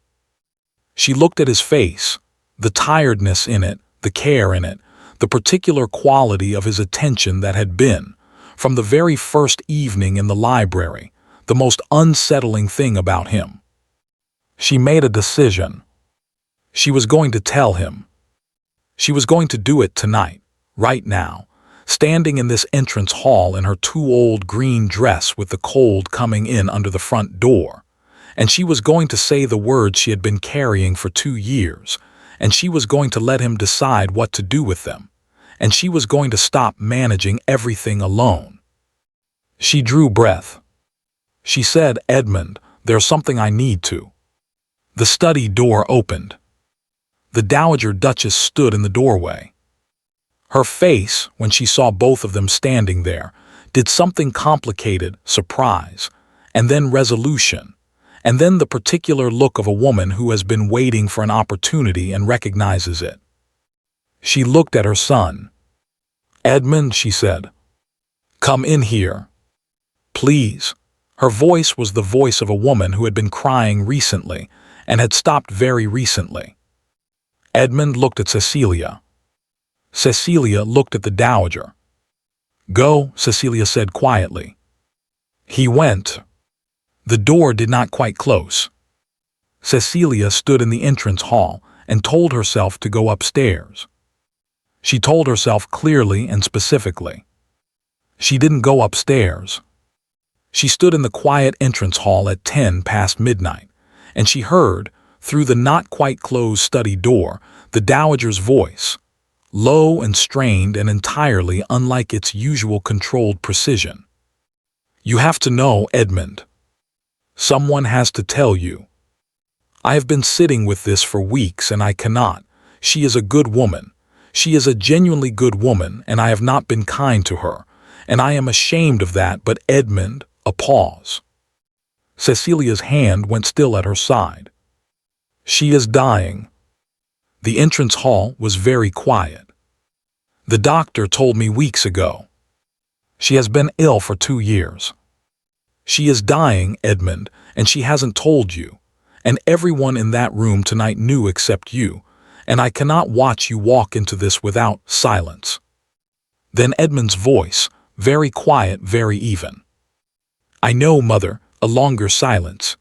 She looked at his face, the tiredness in it, the care in it, the particular quality of his attention that had been, from the very first evening in the library, the most unsettling thing about him. She made a decision. She was going to tell him. She was going to do it tonight, right now, standing in this entrance hall in her too old green dress with the cold coming in under the front door, and she was going to say the words she had been carrying for 2 years, and she was going to let him decide what to do with them, and she was going to stop managing everything alone. She drew breath. She said, "Edmund, there's something I need to." The study door opened. The Dowager Duchess stood in the doorway. Her face, when she saw both of them standing there, did something complicated, surprise, and then resolution, and then the particular look of a woman who has been waiting for an opportunity and recognizes it. She looked at her son. "Edmund," she said, "come in here. Please." Her voice was the voice of a woman who had been crying recently and had stopped very recently. Edmund looked at Cecilia. Cecilia looked at the Dowager. "Go," Cecilia said quietly. He went. The door did not quite close. Cecilia stood in the entrance hall and told herself to go upstairs. She told herself clearly and specifically. She didn't go upstairs. She stood in the quiet entrance hall at 10 past midnight, and she heard, through the not-quite-closed study door, the Dowager's voice, low and strained and entirely unlike its usual controlled precision. "You have to know, Edmund. Someone has to tell you. I have been sitting with this for weeks and I cannot. She is a good woman. She is a genuinely good woman, and I have not been kind to her, and I am ashamed of that, but Edmund," a pause. Cecilia's hand went still at her side. "She is dying." The entrance hall was very quiet. "The doctor told me weeks ago. She has been ill for 2 years. She is dying, Edmund, and she hasn't told you, and everyone in that room tonight knew except you, and I cannot watch you walk into this without silence." Then Edmund's voice, very quiet, very even. "I know, Mother," a longer silence.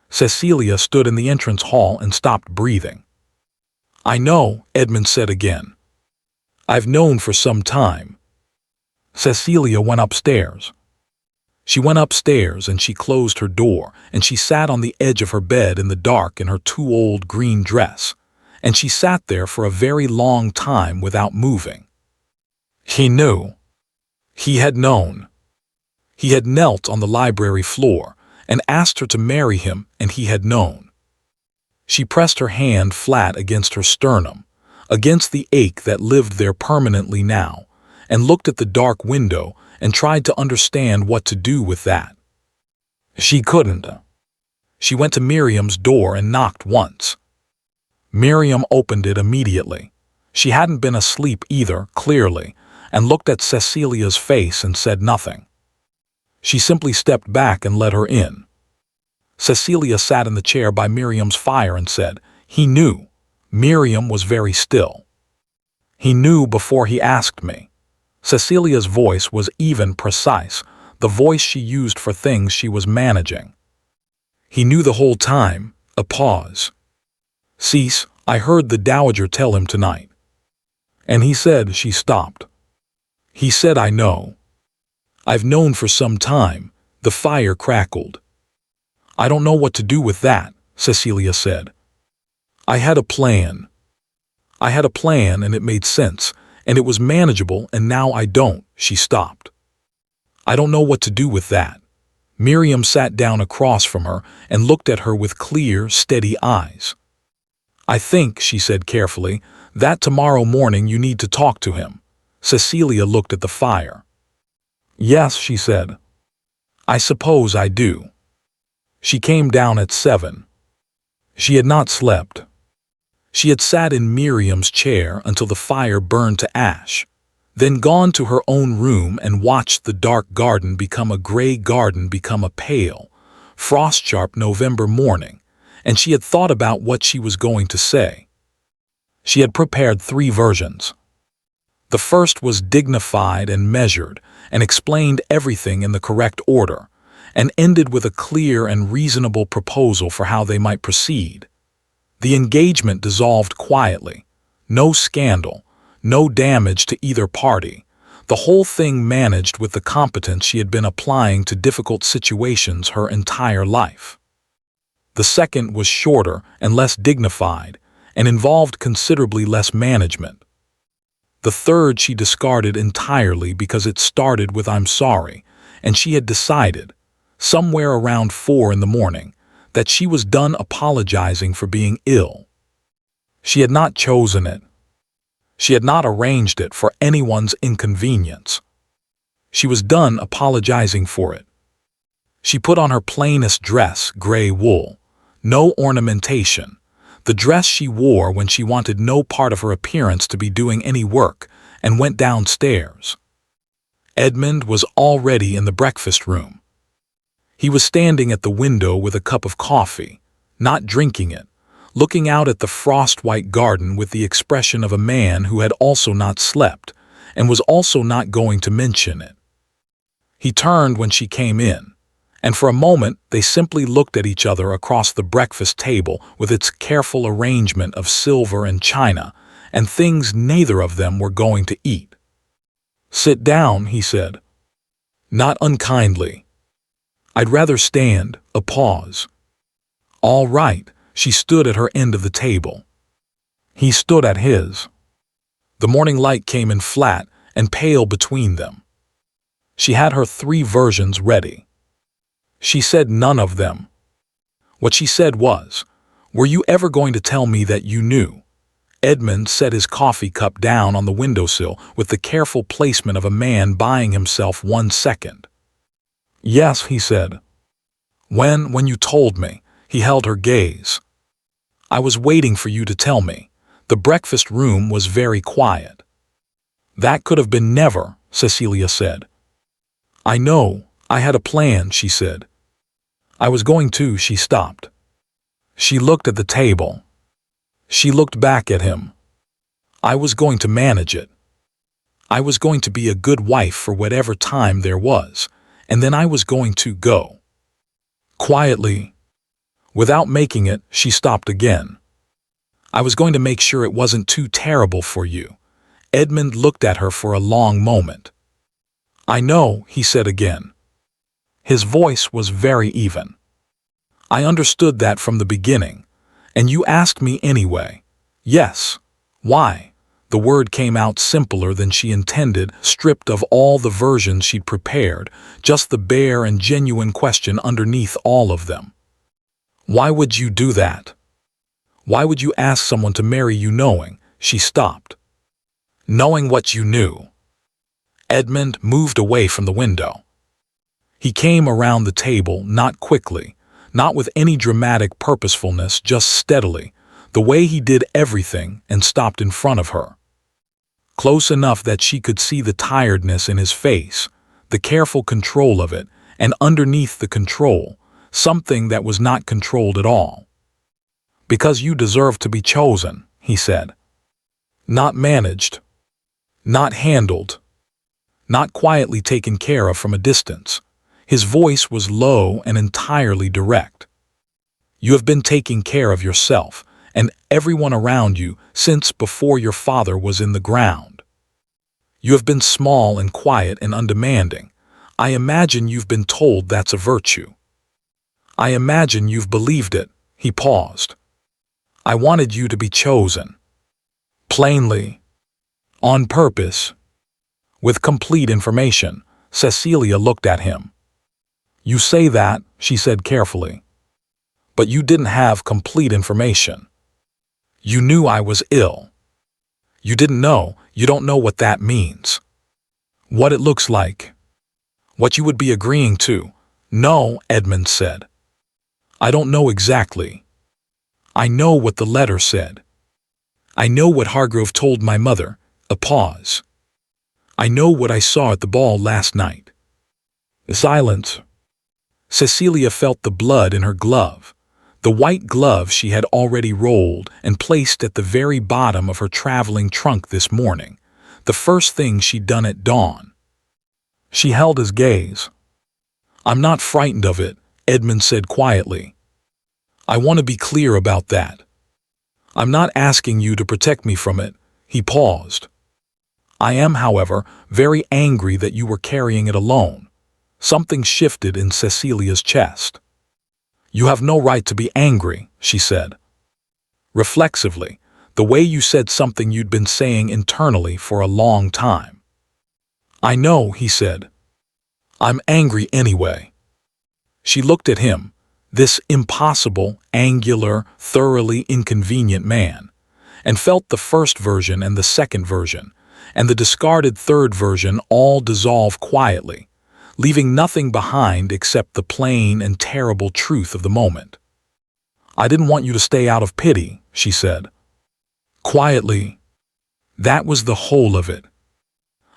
Cecilia stood in the entrance hall and stopped breathing. "I know," Edmund said again. "I've known for some time." Cecilia went upstairs. She went upstairs and she closed her door and she sat on the edge of her bed in the dark in her too old green dress, and she sat there for a very long time without moving. He knew. He had known. He had knelt on the library floor, and asked her to marry him, and he had known. She pressed her hand flat against her sternum, against the ache that lived there permanently now, and looked at the dark window and tried to understand what to do with that. She couldn't. She went to Miriam's door and knocked once. Miriam opened it immediately. She hadn't been asleep either, clearly, and looked at Cecilia's face and said nothing. She simply stepped back and let her in. Cecilia sat in the chair by Miriam's fire and said, "He knew." Miriam was very still. "He knew before he asked me." Cecilia's voice was even, precise, the voice she used for things she was managing. "He knew the whole time." A pause. "Cease, I heard the Dowager tell him tonight." "And he said," she stopped. "He said I know." "I've known for some time." The fire crackled. "I don't know what to do with that," Cecilia said. "I had a plan. I had a plan and it made sense, and it was manageable, and now I don't." She stopped. "I don't know what to do with that." Miriam sat down across from her and looked at her with clear, steady eyes. "I think," she said carefully, "that tomorrow morning you need to talk to him." Cecilia looked at the fire. "Yes," she said. "I suppose I do." She came down at 7. She had not slept. She had sat in Miriam's chair until the fire burned to ash, then gone to her own room and watched the dark garden become a gray garden, become a pale, frost-sharp November morning, and she had thought about what she was going to say. She had prepared 3 versions. The first was dignified and measured and explained everything in the correct order, and ended with a clear and reasonable proposal for how they might proceed. The engagement dissolved quietly. No scandal, no damage to either party. The whole thing managed with the competence she had been applying to difficult situations her entire life. The second was shorter and less dignified, and involved considerably less management. The third she discarded entirely because it started with "I'm sorry," and she had decided, somewhere around 4 in the morning, that she was done apologizing for being ill. She had not chosen it. She had not arranged it for anyone's inconvenience. She was done apologizing for it. She put on her plainest dress, gray wool, no ornamentation, the dress she wore when she wanted no part of her appearance to be doing any work, and went downstairs. Edmund was already in the breakfast room. He was standing at the window with a cup of coffee, not drinking it, looking out at the frost-white garden with the expression of a man who had also not slept, and was also not going to mention it. He turned when she came in, and for a moment they simply looked at each other across the breakfast table with its careful arrangement of silver and china, and things neither of them were going to eat. "Sit down," he said. Not unkindly. "I'd rather stand." A pause. "All right." She stood at her end of the table. He stood at his. The morning light came in flat and pale between them. She had her 3 versions ready. She said none of them. What she said was, "Were you ever going to tell me that you knew?" Edmund set his coffee cup down on the windowsill with the careful placement of a man buying himself 1 second. "Yes," he said. When you told me." He held her gaze. "I was waiting for you to tell me." The breakfast room was very quiet. "That could have been never," Cecilia said. "I know, I had a plan," she said. "I was going to." She stopped. She looked at the table. She looked back at him. "I was going to manage it. I was going to be a good wife for whatever time there was, and then I was going to go." Quietly, without making it, she stopped again. "I was going to make sure it wasn't too terrible for you." Edmund looked at her for a long moment. "I know," he said again. His voice was very even. "I understood that from the beginning, and you asked me anyway." "Yes. Why?" The word came out simpler than she intended, stripped of all the versions she'd prepared, just the bare and genuine question underneath all of them. Why would you do that? Why would you ask someone to marry you knowing? She stopped. Knowing what you knew. Edmund moved away from the window. He came around the table, not quickly, not with any dramatic purposefulness, just steadily, the way he did everything, and stopped in front of her. Close enough that she could see the tiredness in his face, the careful control of it, and underneath the control, something that was not controlled at all. Because you deserve to be chosen, he said. Not managed. Not handled. Not quietly taken care of from a distance. His voice was low and entirely direct. You have been taking care of yourself and everyone around you since before your father was in the ground. You have been small and quiet and undemanding. I imagine you've been told that's a virtue. I imagine you've believed it. He paused. I wanted you to be chosen. Plainly. On purpose. With complete information. Cecilia looked at him. You say that, she said carefully. But you didn't have complete information. You knew I was ill. You didn't know, you don't know what that means. What it looks like. What you would be agreeing to. No, Edmund said. I don't know exactly. I know what the letter said. I know what Hargrove told my mother. A pause. I know what I saw at the ball last night. Silence. Cecilia felt the blood in her glove, the white glove she had already rolled and placed at the very bottom of her traveling trunk this morning, the first thing she'd done at dawn. She held his gaze. I'm not frightened of it, Edmund said quietly. I want to be clear about that. I'm not asking you to protect me from it. He paused. I am, however, very angry that you were carrying it alone. Something shifted in Cecilia's chest. You have no right to be angry, she said. Reflexively, the way you said something you'd been saying internally for a long time. I know, he said. I'm angry anyway. She looked at him, this impossible, angular, thoroughly inconvenient man, and felt the first version and the second version, and the discarded third version all dissolve quietly, leaving nothing behind except the plain and terrible truth of the moment. I didn't want you to stay out of pity, she said. Quietly. That was the whole of it.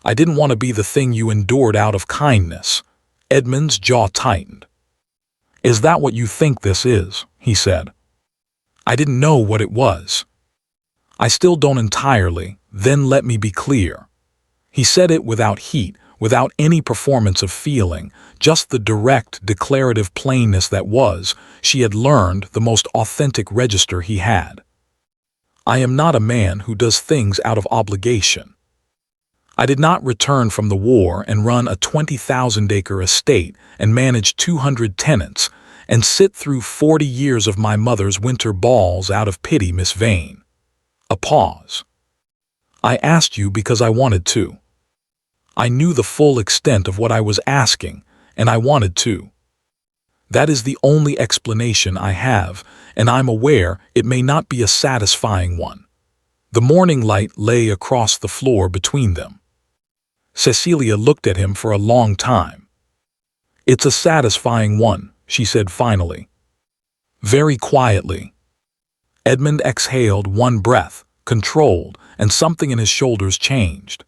I didn't want to be the thing you endured out of kindness. Edmund's jaw tightened. Is that what you think this is? He said. I didn't know what it was. I still don't entirely, then let me be clear. He said it without heat, without any performance of feeling, just the direct, declarative plainness that was, she had learned, the most authentic register he had. I am not a man who does things out of obligation. I did not return from the war and run a 20,000-acre estate and manage 200 tenants and sit through 40 years of my mother's winter balls out of pity, Miss Vane. A pause. I asked you because I wanted to. I knew the full extent of what I was asking, and I wanted to. That is the only explanation I have, and I'm aware it may not be a satisfying one. The morning light lay across the floor between them. Cecilia looked at him for a long time. It's a satisfying one, she said finally. Very quietly. Edmund exhaled one breath, controlled, and something in his shoulders changed.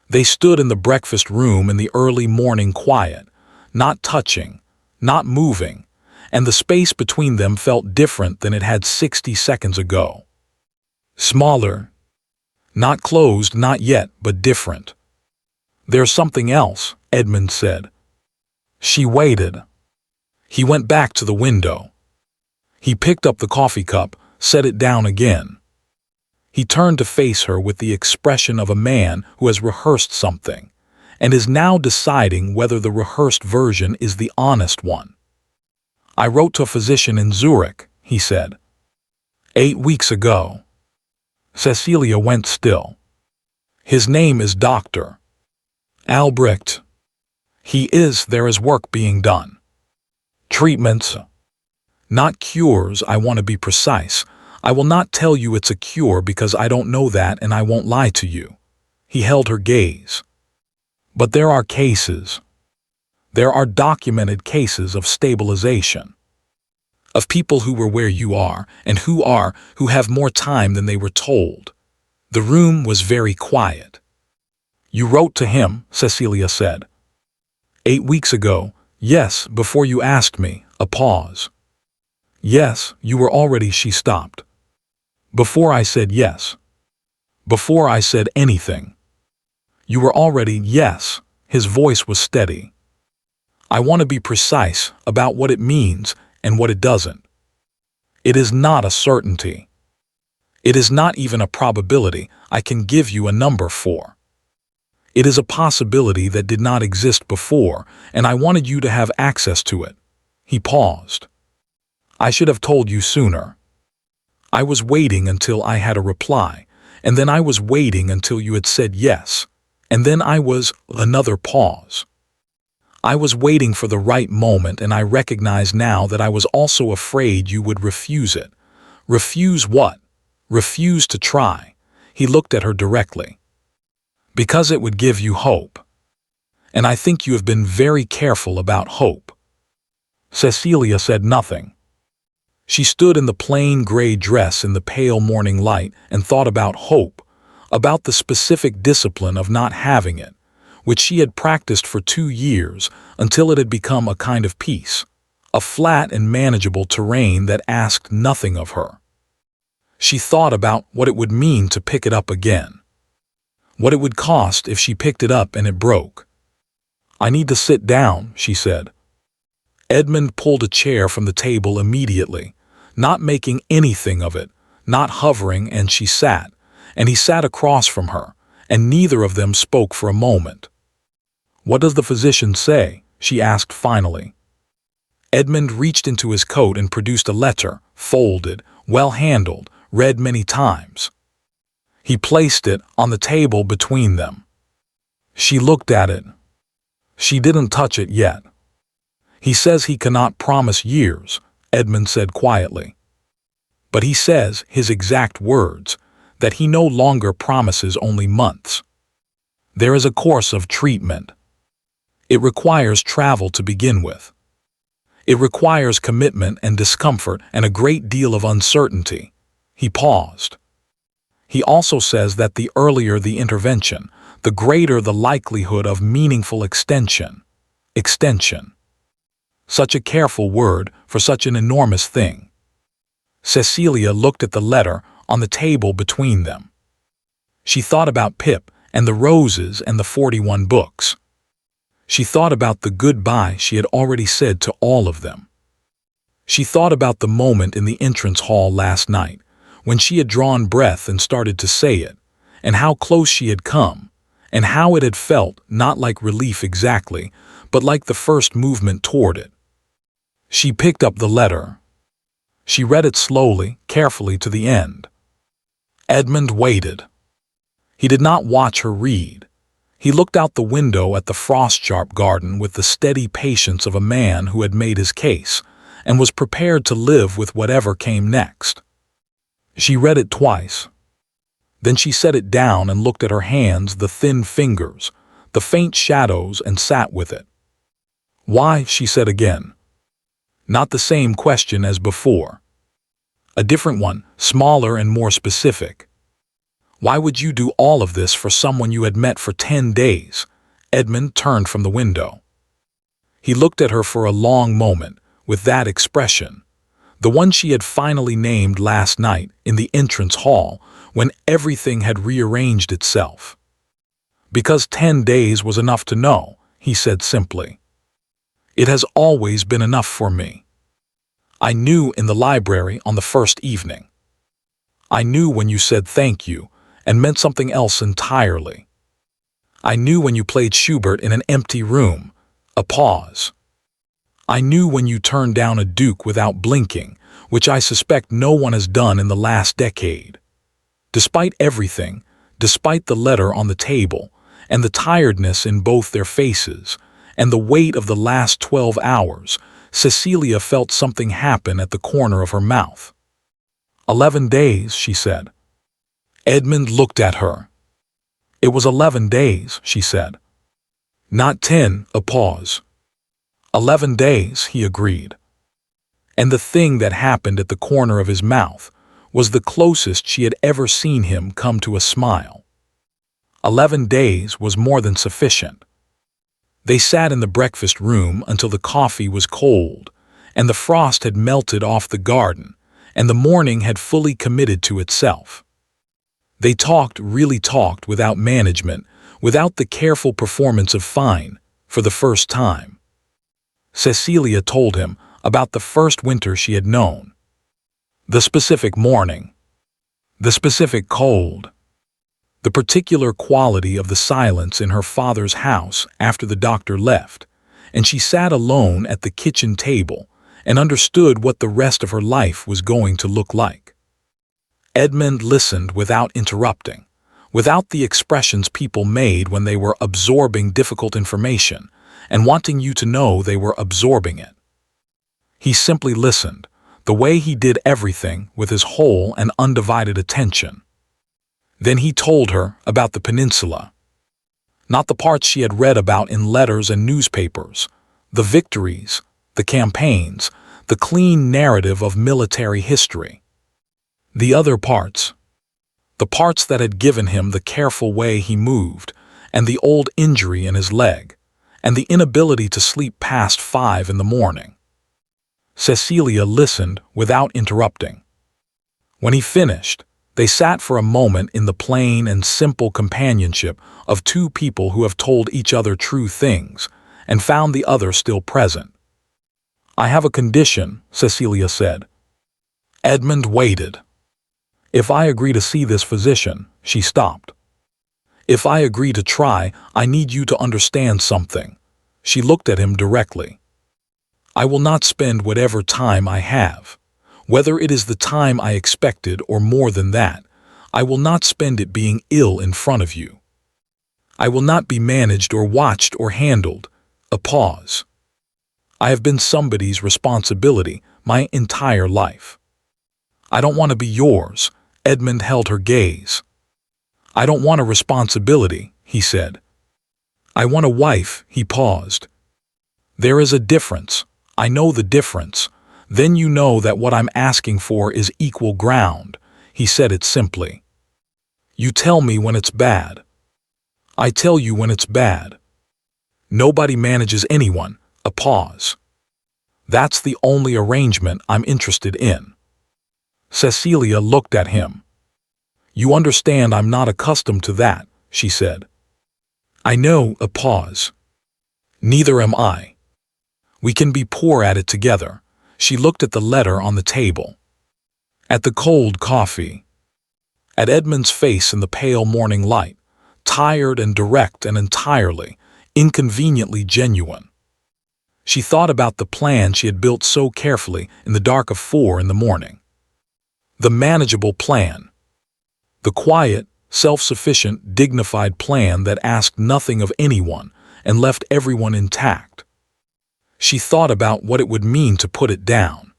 They stood in the breakfast room in the early morning quiet, not touching, not moving, and the space between them felt different than it had 60 seconds ago. Smaller. Not closed, not yet, but different. There's something else, Edmund said. She waited. He went back to the window. He picked up the coffee cup, set it down again. He turned to face her with the expression of a man who has rehearsed something, and is now deciding whether the rehearsed version is the honest one. I wrote to a physician in Zurich, he said. 8 weeks ago. Cecilia went still. His name is Dr. Albrecht. There is work being done. Treatments, not cures. I want to be precise. I will not tell you it's a cure because I don't know that and I won't lie to you. He held her gaze. But there are cases. There are documented cases of stabilization. Of people who were where you are and who have more time than they were told. The room was very quiet. You wrote to him, Cecilia said. 8 weeks ago, yes, before you asked me, a pause. Yes, you were already, she stopped. Before I said yes. Before I said anything. You were already, yes, his voice was steady. I want to be precise about what it means and what it doesn't. It is not a certainty. It is not even a probability I can give you a number for. It is a possibility that did not exist before, and I wanted you to have access to it. He paused. I should have told you sooner. I was waiting until I had a reply, and then I was waiting until you had said yes, and then another pause. I was waiting for the right moment, and I recognize now that I was also afraid you would refuse it. Refuse what? Refuse to try. He looked at her directly. Because it would give you hope. And I think you have been very careful about hope. Cecilia said nothing. She stood in the plain gray dress in the pale morning light and thought about hope, about the specific discipline of not having it, which she had practiced for 2 years until it had become a kind of peace, a flat and manageable terrain that asked nothing of her. She thought about what it would mean to pick it up again. What it would cost if she picked it up and it broke. I need to sit down, she said. Edmund pulled a chair from the table immediately, not making anything of it, not hovering, and she sat, and he sat across from her, and neither of them spoke for a moment. What does the physician say? She asked finally. Edmund reached into his coat and produced a letter, folded, well-handled, read many times. He placed it on the table between them. She looked at it. She didn't touch it yet. He says he cannot promise years, Edmund said quietly. But he says, his exact words, that he no longer promises only months. There is a course of treatment. It requires travel to begin with. It requires commitment and discomfort and a great deal of uncertainty. He paused. He also says that the earlier the intervention, the greater the likelihood of meaningful extension. Extension. Such a careful word for such an enormous thing. Cecilia looked at the letter on the table between them. She thought about Pip and the roses and the 41 books. She thought about the goodbye she had already said to all of them. She thought about the moment in the entrance hall last night, when she had drawn breath and started to say it, and how close she had come, and how it had felt not like relief exactly, but like the first movement toward it. She picked up the letter. She read it slowly, carefully to the end. Edmund waited. He did not watch her read. He looked out the window at the frost-sharp garden with the steady patience of a man who had made his case and was prepared to live with whatever came next. She read it twice. Then she set it down and looked at her hands, the thin fingers, the faint shadows, and sat with it. Why, she said again. Not the same question as before. A different one, smaller and more specific. Why would you do all of this for someone you had met for 10 days? Edmund turned from the window. He looked at her for a long moment, with that expression, the one she had finally named last night in the entrance hall when everything had rearranged itself. Because 10 days was enough to know, he said simply. It has always been enough for me. I knew in the library on the first evening. I knew when you said thank you and meant something else entirely. I knew when you played Schubert in an empty room, a pause. I knew when you turned down a Duke without blinking, which I suspect no one has done in the last decade. Despite everything, despite the letter on the table, and the tiredness in both their faces, and the weight of the last 12 hours, Cecilia felt something happen at the corner of her mouth. 11 days, she said. Edmund looked at her. It was 11 days, she said. Not 10, a pause. 11 days, he agreed. And the thing that happened at the corner of his mouth was the closest she had ever seen him come to a smile. 11 days was more than sufficient. They sat in the breakfast room until the coffee was cold, and the frost had melted off the garden, and the morning had fully committed to itself. They really talked without management, without the careful performance of fine, for the first time. Cecilia told him about the first winter she had known. The specific morning. The specific cold. The particular quality of the silence in her father's house after the doctor left, and she sat alone at the kitchen table and understood what the rest of her life was going to look like. Edmund listened without interrupting, without the expressions people made when they were absorbing difficult information and wanting you to know they were absorbing it. He simply listened, the way he did everything with his whole and undivided attention. Then he told her about the peninsula. Not the parts she had read about in letters and newspapers, the victories, the campaigns, the clean narrative of military history. The other parts. The parts that had given him the careful way he moved, and the old injury in his leg, and the inability to sleep past 5 in the morning. Cecilia listened without interrupting. When he finished, they sat for a moment in the plain and simple companionship of two people who have told each other true things and found the other still present. I have a condition, Cecilia said. Edmund waited. If I agree to see this physician, she stopped. If I agree to try, I need you to understand something. She looked at him directly. I will not spend whatever time I have. Whether it is the time I expected or more than that, I will not spend it being ill in front of you. I will not be managed or watched or handled. A pause. I have been somebody's responsibility my entire life. I don't want to be yours. Edmund held her gaze. I don't want a responsibility, he said. I want a wife, he paused. There is a difference. I know the difference. Then you know that what I'm asking for is equal ground. He said it simply. You tell me when it's bad. I tell you when it's bad. Nobody manages anyone. A pause. That's the only arrangement I'm interested in. Cecilia looked at him. You understand I'm not accustomed to that, she said. I know. A pause. Neither am I. We can be poor at it together. She looked at the letter on the table. At the cold coffee. At Edmund's face in the pale morning light, tired and direct and entirely, inconveniently genuine. She thought about the plan she had built so carefully in the dark of 4 in the morning. The manageable plan. The quiet, self-sufficient, dignified plan that asked nothing of anyone and left everyone intact. She thought about what it would mean to put it down.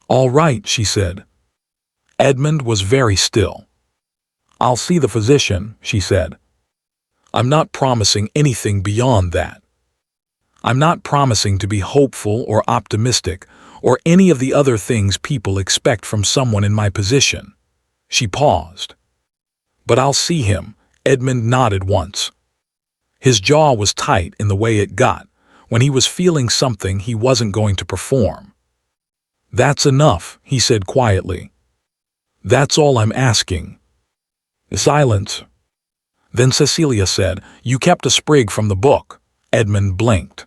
All right, she said. Edmund was very still. I'll see the physician, she said. I'm not promising anything beyond that. I'm not promising to be hopeful or optimistic or any of the other things people expect from someone in my position. She paused. But I'll see him. Edmund nodded once. His jaw was tight in the way it got when he was feeling something he wasn't going to perform. That's enough, he said quietly. That's all I'm asking. Silence. Then Cecilia said, You kept a sprig from the book. Edmund blinked.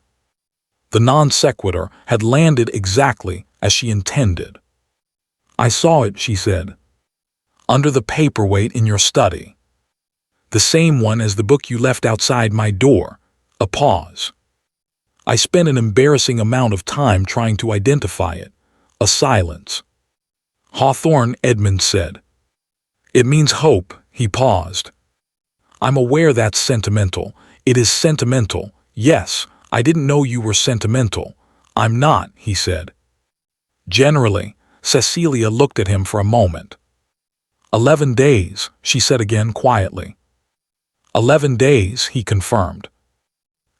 The non sequitur had landed exactly as she intended. I saw it, she said. Under the paperweight in your study. The same one as the book you left outside my door. A pause. I spent an embarrassing amount of time trying to identify it. A silence. Hawthorne, Edmund said. It means hope, he paused. I'm aware that's sentimental. It is sentimental. Yes, I didn't know you were sentimental. I'm not, he said. Generally, Cecilia looked at him for a moment. 11 days, she said again quietly. 11 days, he confirmed.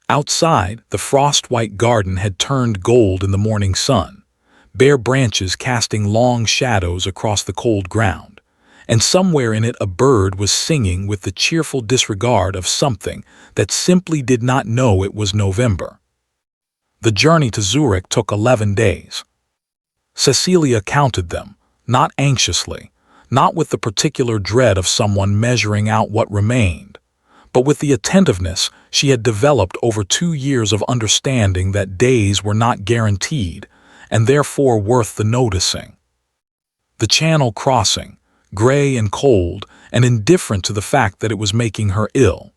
Outside, the frost-white garden had turned gold in the morning sun, bare branches casting long shadows across the cold ground, and somewhere in it a bird was singing with the cheerful disregard of something that simply did not know it was November. The journey to Zurich took 11 days. Cecilia counted them, not anxiously, not with the particular dread of someone measuring out what remained, but with the attentiveness she had developed over 2 years of understanding that days were not guaranteed and therefore worth the noticing. The Channel crossing, gray and cold and indifferent to the fact that it was making her ill.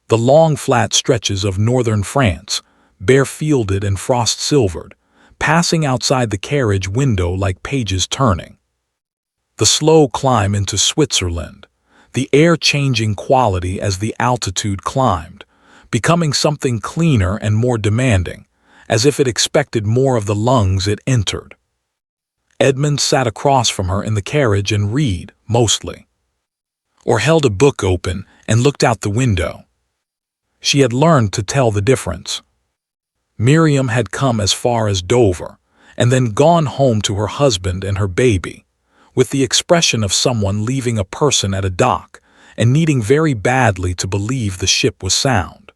The long flat stretches of northern France, bare-fielded and frost-silvered, passing outside the carriage window like pages turning. The slow climb into Switzerland, the air-changing quality as the altitude climbed, becoming something cleaner and more demanding, as if it expected more of the lungs it entered. Edmund sat across from her in the carriage and read, mostly. Or held a book open and looked out the window. She had learned to tell the difference. Miriam had come as far as Dover, and then gone home to her husband and her baby, with the expression of someone leaving a person at a dock and needing very badly to believe the ship was sound.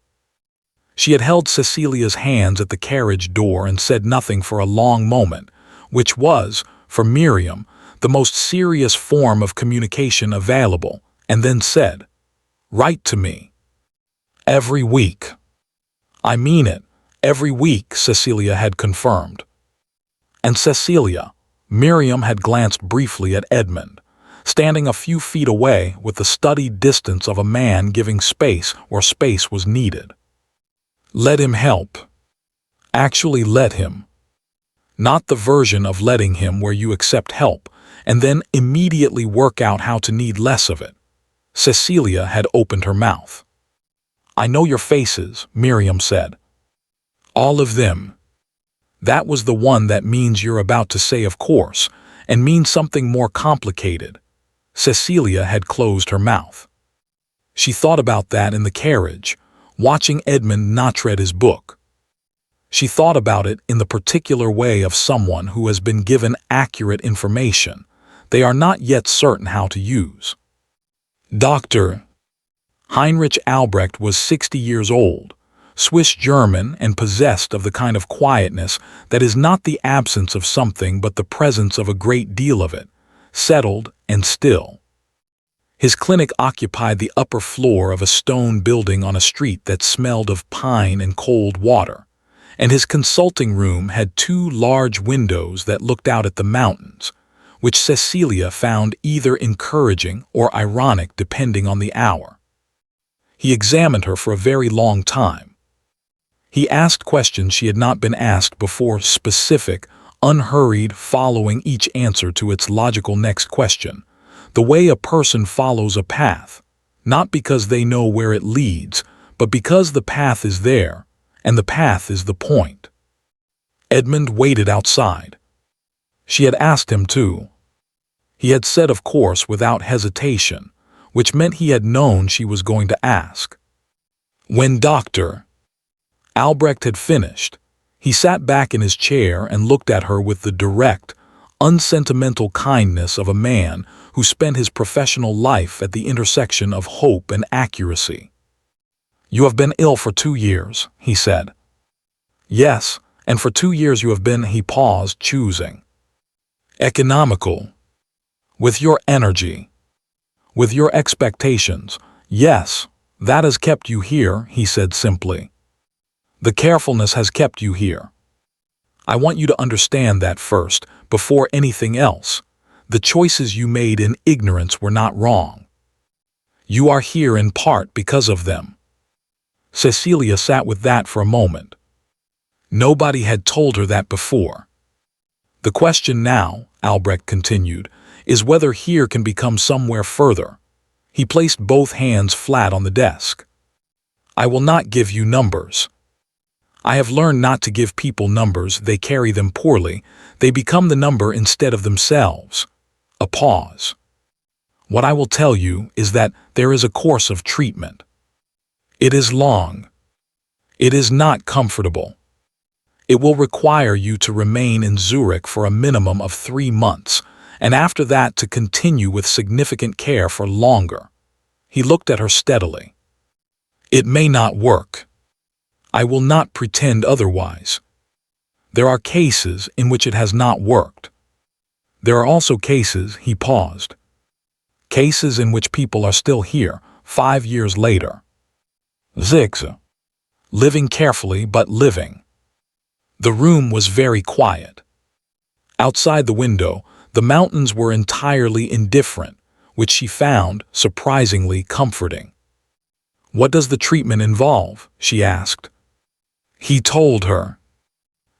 She had held Cecilia's hands at the carriage door and said nothing for a long moment, which was, for Miriam, the most serious form of communication available, and then said, "Write to me. Every week." "I mean it, every week," Cecilia had confirmed. And Cecilia, Miriam had glanced briefly at Edmund, standing a few feet away with the studied distance of a man giving space where space was needed. Let him help. Actually let him. Not the version of letting him where you accept help and then immediately work out how to need less of it. Cecilia had opened her mouth. "I know your faces," Miriam said. "All of them." That was the one that means you're about to say of course, and means something more complicated. Cecilia had closed her mouth. She thought about that in the carriage, watching Edmund not read his book. She thought about it in the particular way of someone who has been given accurate information they are not yet certain how to use. Dr. Heinrich Albrecht was 60 years old, Swiss-German and possessed of the kind of quietness that is not the absence of something but the presence of a great deal of it, settled and still. His clinic occupied the upper floor of a stone building on a street that smelled of pine and cold water, and his consulting room had 2 large windows that looked out at the mountains, which Cecilia found either encouraging or ironic depending on the hour. He examined her for a very long time. He asked questions she had not been asked before, specific, unhurried, following each answer to its logical next question, the way a person follows a path, not because they know where it leads, but because the path is there, and the path is the point. Edmund waited outside. She had asked him too. He had said of course without hesitation, which meant he had known she was going to ask. When Dr. Albrecht had finished, he sat back in his chair and looked at her with the direct, unsentimental kindness of a man who spent his professional life at the intersection of hope and accuracy. "You have been ill for 2 years," he said. "Yes, and for 2 years you have been," he paused, choosing. "Economical. With your energy. With your expectations. Yes, that has kept you here," he said simply. "The carefulness has kept you here. I want you to understand that first, before anything else. The choices you made in ignorance were not wrong. You are here in part because of them." Cecilia sat with that for a moment. Nobody had told her that before. "The question now," Albrecht continued, is whether here can become somewhere further. He placed both hands flat on the desk. I will not give you numbers. I have learned not to give people numbers. They carry them poorly. They become the number instead of themselves. A pause. What I will tell you is that there is a course of treatment. It is long. It is not comfortable. It will require you to remain in Zurich for a minimum of 3 months, and after that to continue with significant care for longer. He looked at her steadily. It may not work. I will not pretend otherwise. There are cases in which it has not worked. There are also cases, he paused. Cases in which people are still here, 5 years later. Six. Living carefully but living. The room was very quiet. Outside the window, the mountains were entirely indifferent, which she found surprisingly comforting. What does the treatment involve? She asked. He told her.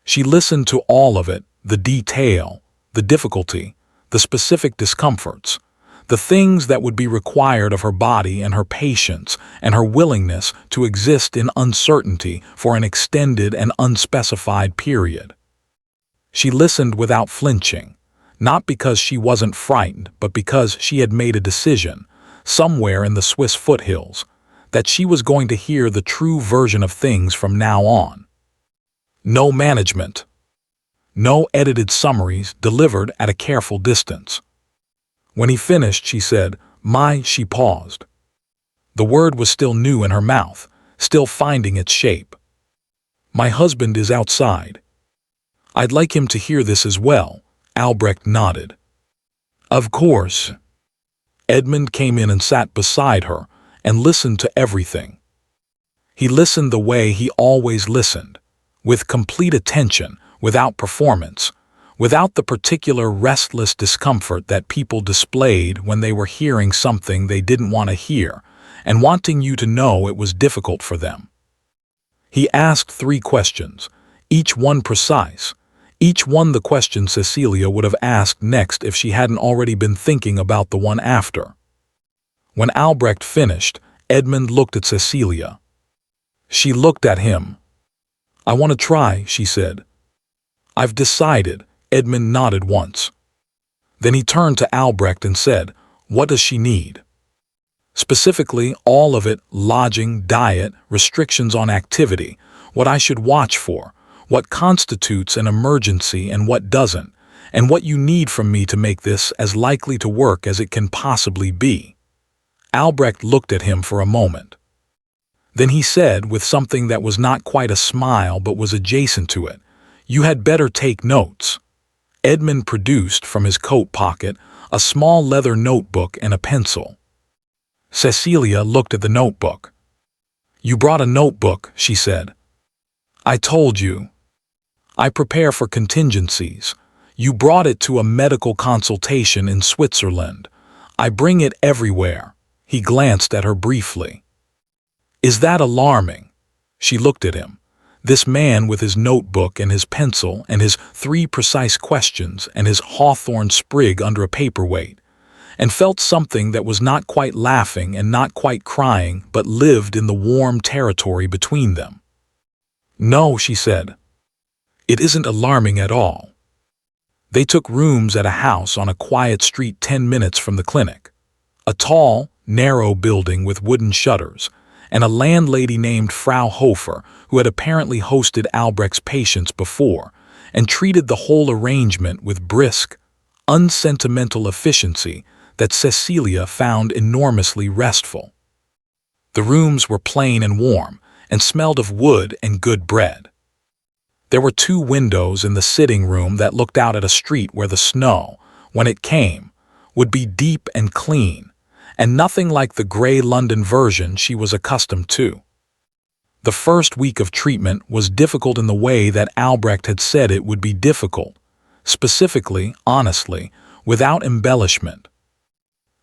She listened to all of it, the detail, the difficulty, the specific discomforts, the things that would be required of her body and her patience and her willingness to exist in uncertainty for an extended and unspecified period. She listened without flinching, not because she wasn't frightened, but because she had made a decision, somewhere in the Swiss foothills, that she was going to hear the true version of things from now on. No management. No edited summaries delivered at a careful distance. When he finished, she said, she paused. The word was still new in her mouth, still finding its shape. My husband is outside. I'd like him to hear this as well. Albrecht nodded. Of course. Edmund came in and sat beside her and listened to everything. He listened the way he always listened, with complete attention, without performance, without the particular restless discomfort that people displayed when they were hearing something they didn't want to hear and wanting you to know it was difficult for them. He asked 3 questions, each one precise, each one the question Cecilia would have asked next if she hadn't already been thinking about the one after. When Albrecht finished, Edmund looked at Cecilia. She looked at him. I want to try, she said. I've decided. Edmund nodded once. Then he turned to Albrecht and said, what does she need? Specifically, all of it, lodging, diet, restrictions on activity, what I should watch for, what constitutes an emergency and what doesn't, and what you need from me to make this as likely to work as it can possibly be. Albrecht looked at him for a moment. Then he said, with something that was not quite a smile but was adjacent to it, you had better take notes. Edmund produced from his coat pocket a small leather notebook and a pencil. Cecilia looked at the notebook. You brought a notebook, she said. I told you. I prepare for contingencies. You brought it to a medical consultation in Switzerland. I bring it everywhere. He glanced at her briefly. Is that alarming? She looked at him. This man with his notebook and his pencil and his 3 precise questions and his hawthorn sprig under a paperweight, and felt something that was not quite laughing and not quite crying but lived in the warm territory between them. No, she said. It isn't alarming at all. They took rooms at a house on a quiet street 10 minutes from the clinic. A tall, narrow building with wooden shutters, and a landlady named Frau Hofer who had apparently hosted Albrecht's patients before and treated the whole arrangement with brisk, unsentimental efficiency that Cecilia found enormously restful. The rooms were plain and warm and smelled of wood and good bread. There were 2 windows in the sitting room that looked out at a street where the snow, when it came, would be deep and clean, and nothing like the gray London version she was accustomed to. The first week of treatment was difficult in the way that Albrecht had said it would be difficult, specifically, honestly, without embellishment.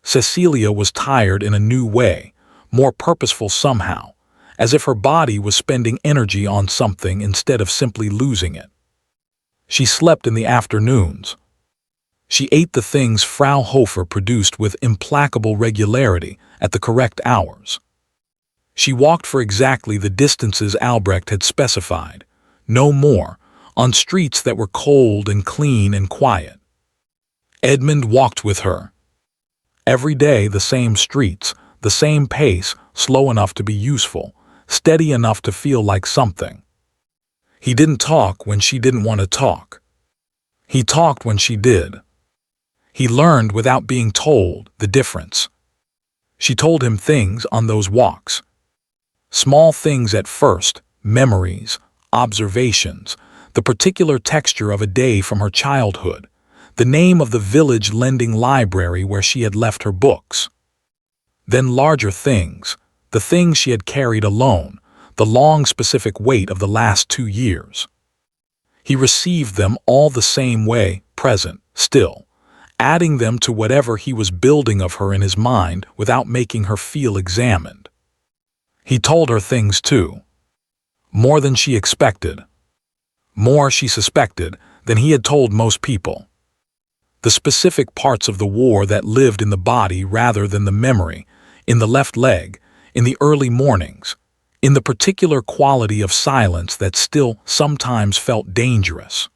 Cecilia was tired in a new way, more purposeful somehow, as if her body was spending energy on something instead of simply losing it. She slept in the afternoons. She ate the things Frau Hofer produced with implacable regularity at the correct hours. She walked for exactly the distances Albrecht had specified, no more, on streets that were cold and clean and quiet. Edmund walked with her. Every day the same streets, the same pace, slow enough to be useful, steady enough to feel like something. He didn't talk when she didn't want to talk. He talked when she did. He learned without being told the difference. She told him things on those walks. Small things at first, memories, observations, the particular texture of a day from her childhood, the name of the village lending library where she had left her books. Then larger things, the things she had carried alone, the long specific weight of the last 2 years. He received them all the same way, present, still, adding them to whatever he was building of her in his mind without making her feel examined. He told her things too. More than she expected. More, she suspected, than he had told most people. The specific parts of the war that lived in the body rather than the memory, in the left leg, in the early mornings, in the particular quality of silence that still sometimes felt dangerous.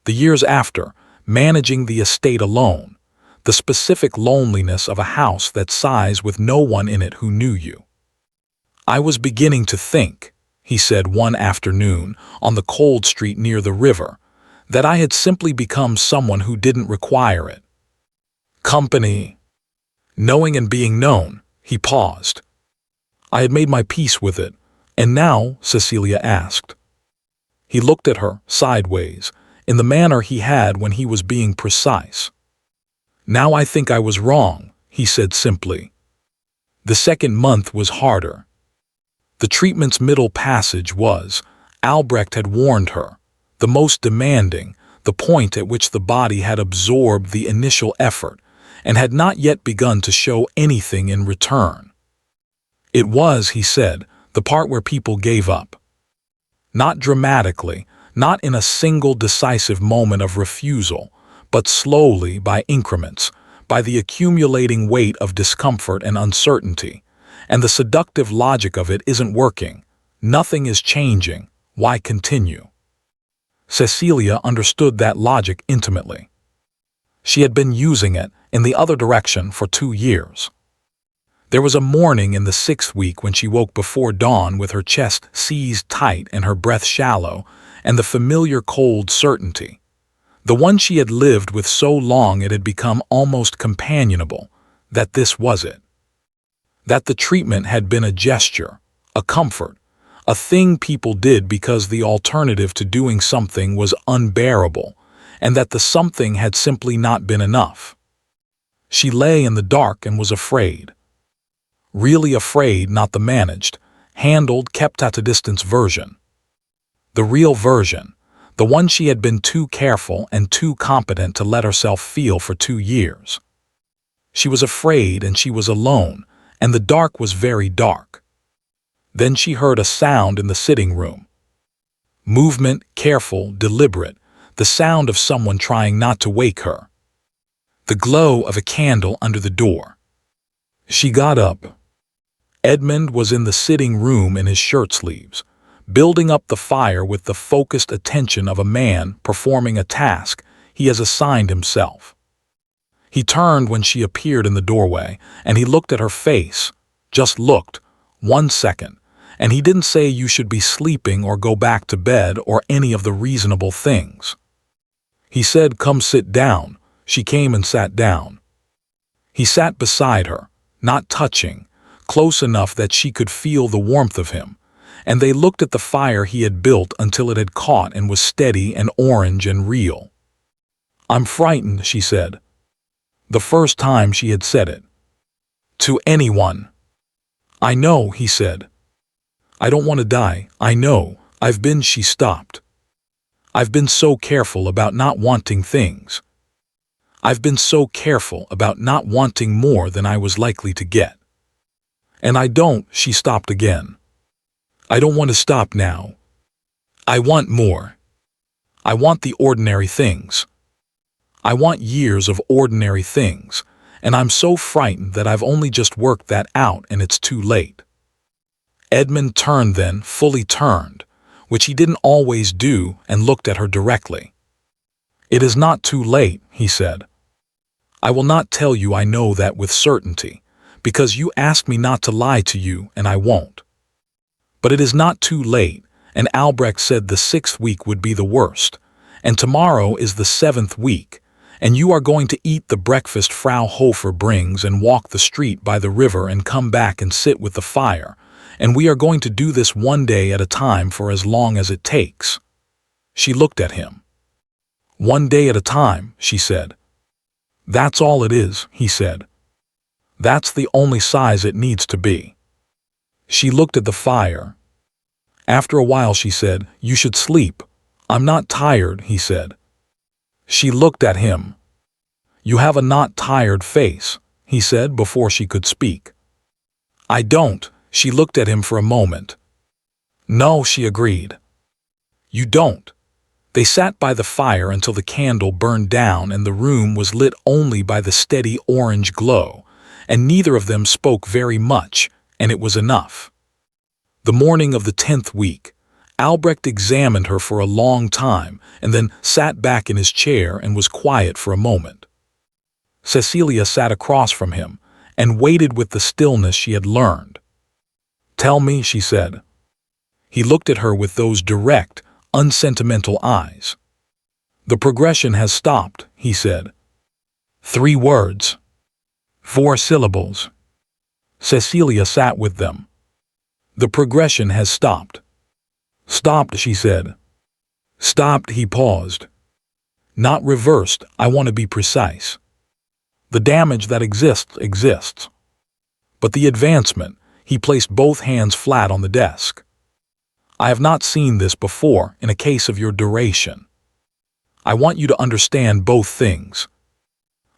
The years after, managing the estate alone, the specific loneliness of a house that sighs with no one in it who knew you. I was beginning to think, he said one afternoon on the cold street near the river, that I had simply become someone who didn't require it. Company. Knowing and being known, he paused. I had made my peace with it, and now, Cecilia asked. He looked at her, sideways, in the manner he had when he was being precise. Now I think I was wrong, he said simply. The second month was harder. The treatment's middle passage was, Albrecht had warned her, the most demanding, the point at which the body had absorbed the initial effort and had not yet begun to show anything in return. It was, he said, the part where people gave up. Not dramatically, not in a single decisive moment of refusal, but slowly by increments, by the accumulating weight of discomfort and uncertainty. And the seductive logic of it isn't working. Nothing is changing. Why continue? Cecilia understood that logic intimately. She had been using it in the other direction for 2 years. There was a morning in the 6th week when she woke before dawn with her chest seized tight and her breath shallow, and the familiar cold certainty. The one she had lived with so long it had become almost companionable, that this was it. That the treatment had been a gesture, a comfort, a thing people did because the alternative to doing something was unbearable, and that the something had simply not been enough. She lay in the dark and was afraid. Really afraid, not the managed, handled, kept at a distance version. The real version, the one she had been too careful and too competent to let herself feel for 2 years. She was afraid and she was alone, and the dark was very dark. Then she heard a sound in the sitting room. Movement, careful, deliberate, the sound of someone trying not to wake her. The glow of a candle under the door. She got up. Edmund was in the sitting room in his shirt sleeves, building up the fire with the focused attention of a man performing a task he has assigned himself. He turned when she appeared in the doorway, and he looked at her face, just looked, 1 second, and he didn't say you should be sleeping or go back to bed or any of the reasonable things. He said, come sit down. She came and sat down. He sat beside her, not touching, close enough that she could feel the warmth of him, and they looked at the fire he had built until it had caught and was steady and orange and real. I'm frightened, she said. The first time she had said it. To anyone. I know, he said. I don't want to die, I know, I've been, she stopped. I've been so careful about not wanting things. I've been so careful about not wanting more than I was likely to get. And I don't, she stopped again. I don't want to stop now. I want more. I want the ordinary things. I want years of ordinary things, and I'm so frightened that I've only just worked that out and it's too late." Edmund turned then, fully turned, which he didn't always do, and looked at her directly. "It is not too late," he said. "I will not tell you I know that with certainty, because you asked me not to lie to you, and I won't. But it is not too late, and Albrecht said the 6th week would be the worst, and tomorrow is the 7th week, and you are going to eat the breakfast Frau Hofer brings and walk the street by the river and come back and sit with the fire, and we are going to do this one day at a time for as long as it takes." She looked at him. "One day at a time," she said. "That's all it is," he said. "That's the only size it needs to be." She looked at the fire. After a while she said, "You should sleep." "I'm not tired," he said. She looked at him. "You have a not tired face," he said before she could speak. "I don't." She looked at him for a moment. "No," she agreed. "You don't." They sat by the fire until the candle burned down and the room was lit only by the steady orange glow, and neither of them spoke very much, and it was enough. The morning of the 10th week, Albrecht examined her for a long time and then sat back in his chair and was quiet for a moment. Cecilia sat across from him and waited with the stillness she had learned. "Tell me," she said. He looked at her with those direct, unsentimental eyes. "The progression has stopped," he said. 3 words. 4 syllables. Cecilia sat with them. "The progression has stopped." "Stopped," she said. "Stopped," he paused. "Not reversed, I want to be precise. The damage that exists. But the advancement," he placed both hands flat on the desk. "I have not seen this before in a case of your duration. I want you to understand both things.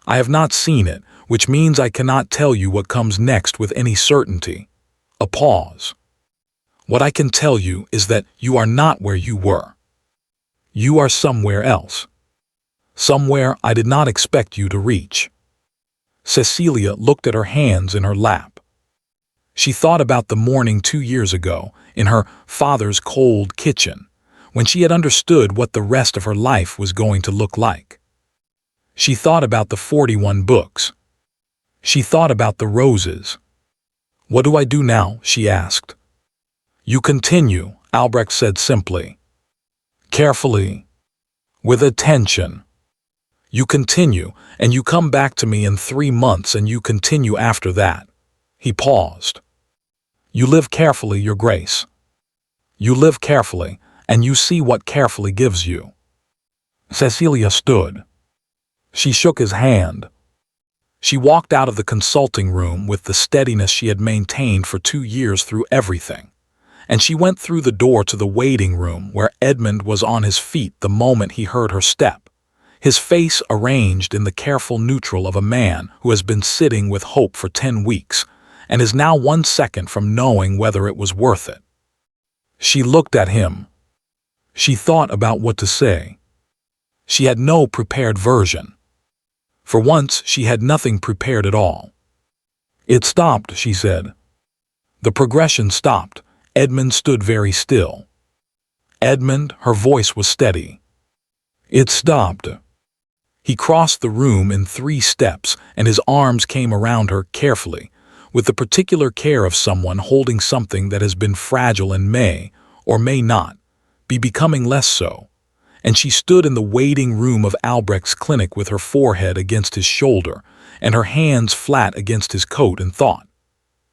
I have not seen it, which means I cannot tell you what comes next with any certainty." A pause. "What I can tell you is that you are not where you were. You are somewhere else. Somewhere I did not expect you to reach." Cecilia looked at her hands in her lap. She thought about the morning 2 years ago, in her father's cold kitchen, when she had understood what the rest of her life was going to look like. She thought about the 41 books. She thought about the roses. "What do I do now?" she asked. "You continue," Albrecht said simply. "Carefully. With attention. You continue, and you come back to me in 3 months and you continue after that." He paused. "You live carefully, Your Grace. You live carefully, and you see what carefully gives you." Cecilia stood. She shook his hand. She walked out of the consulting room with the steadiness she had maintained for 2 years through everything, and she went through the door to the waiting room where Edmund was on his feet the moment he heard her step, his face arranged in the careful neutral of a man who has been sitting with hope for 10 weeks, and is now 1 second from knowing whether it was worth it. She looked at him. She thought about what to say. She had no prepared version. For once, she had nothing prepared at all. "It stopped," she said. The progression stopped. Edmund stood very still. "Edmund," her voice was steady. "It stopped." He crossed the room in 3 steps, and his arms came around her carefully, with the particular care of someone holding something that has been fragile and may, or may not, be becoming less so, and she stood in the waiting room of Albrecht's clinic with her forehead against his shoulder and her hands flat against his coat and thought,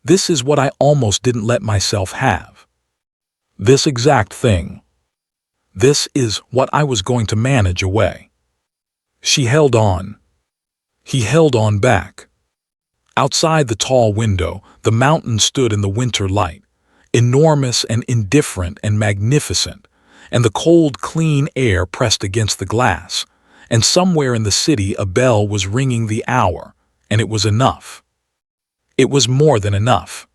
"This is what I almost didn't let myself have. This exact thing. This is what I was going to manage away." She held on. He held on back. Outside the tall window, the mountain stood in the winter light, enormous and indifferent and magnificent, and the cold, clean air pressed against the glass, and somewhere in the city a bell was ringing the hour, and it was enough. It was more than enough.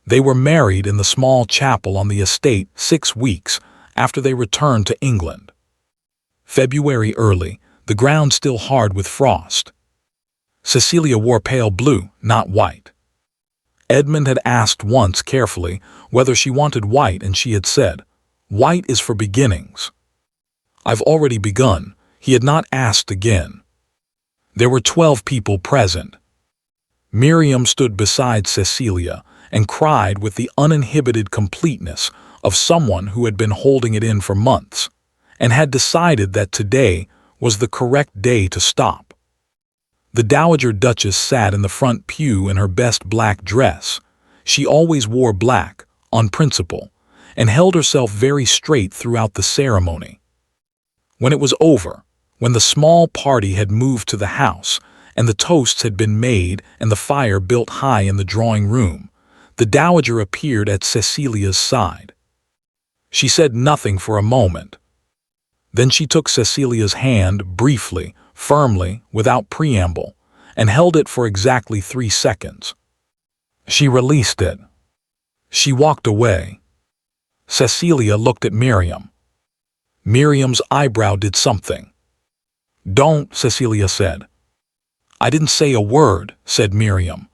They were married in the small chapel on the estate 6 weeks after they returned to England. February early, the ground still hard with frost. Cecilia wore pale blue, not white. Edmund had asked once carefully whether she wanted white, and she had said, "White is for beginnings." "I've already begun," he had not asked again. There were 12 people present. Miriam stood beside Cecilia and cried with the uninhibited completeness of someone who had been holding it in for months, and had decided that today was the correct day to stop. The Dowager Duchess sat in the front pew in her best black dress. She always wore black, on principle, and held herself very straight throughout the ceremony. When it was over, when the small party had moved to the house, and the toasts had been made and the fire built high in the drawing room, the Dowager appeared at Cecilia's side. She said nothing for a moment. Then she took Cecilia's hand briefly, firmly, without preamble, and held it for exactly 3 seconds. She released it. She walked away. Cecilia looked at Miriam. Miriam's eyebrow did something. "Don't," Cecilia said. "I didn't say a word," said Miriam.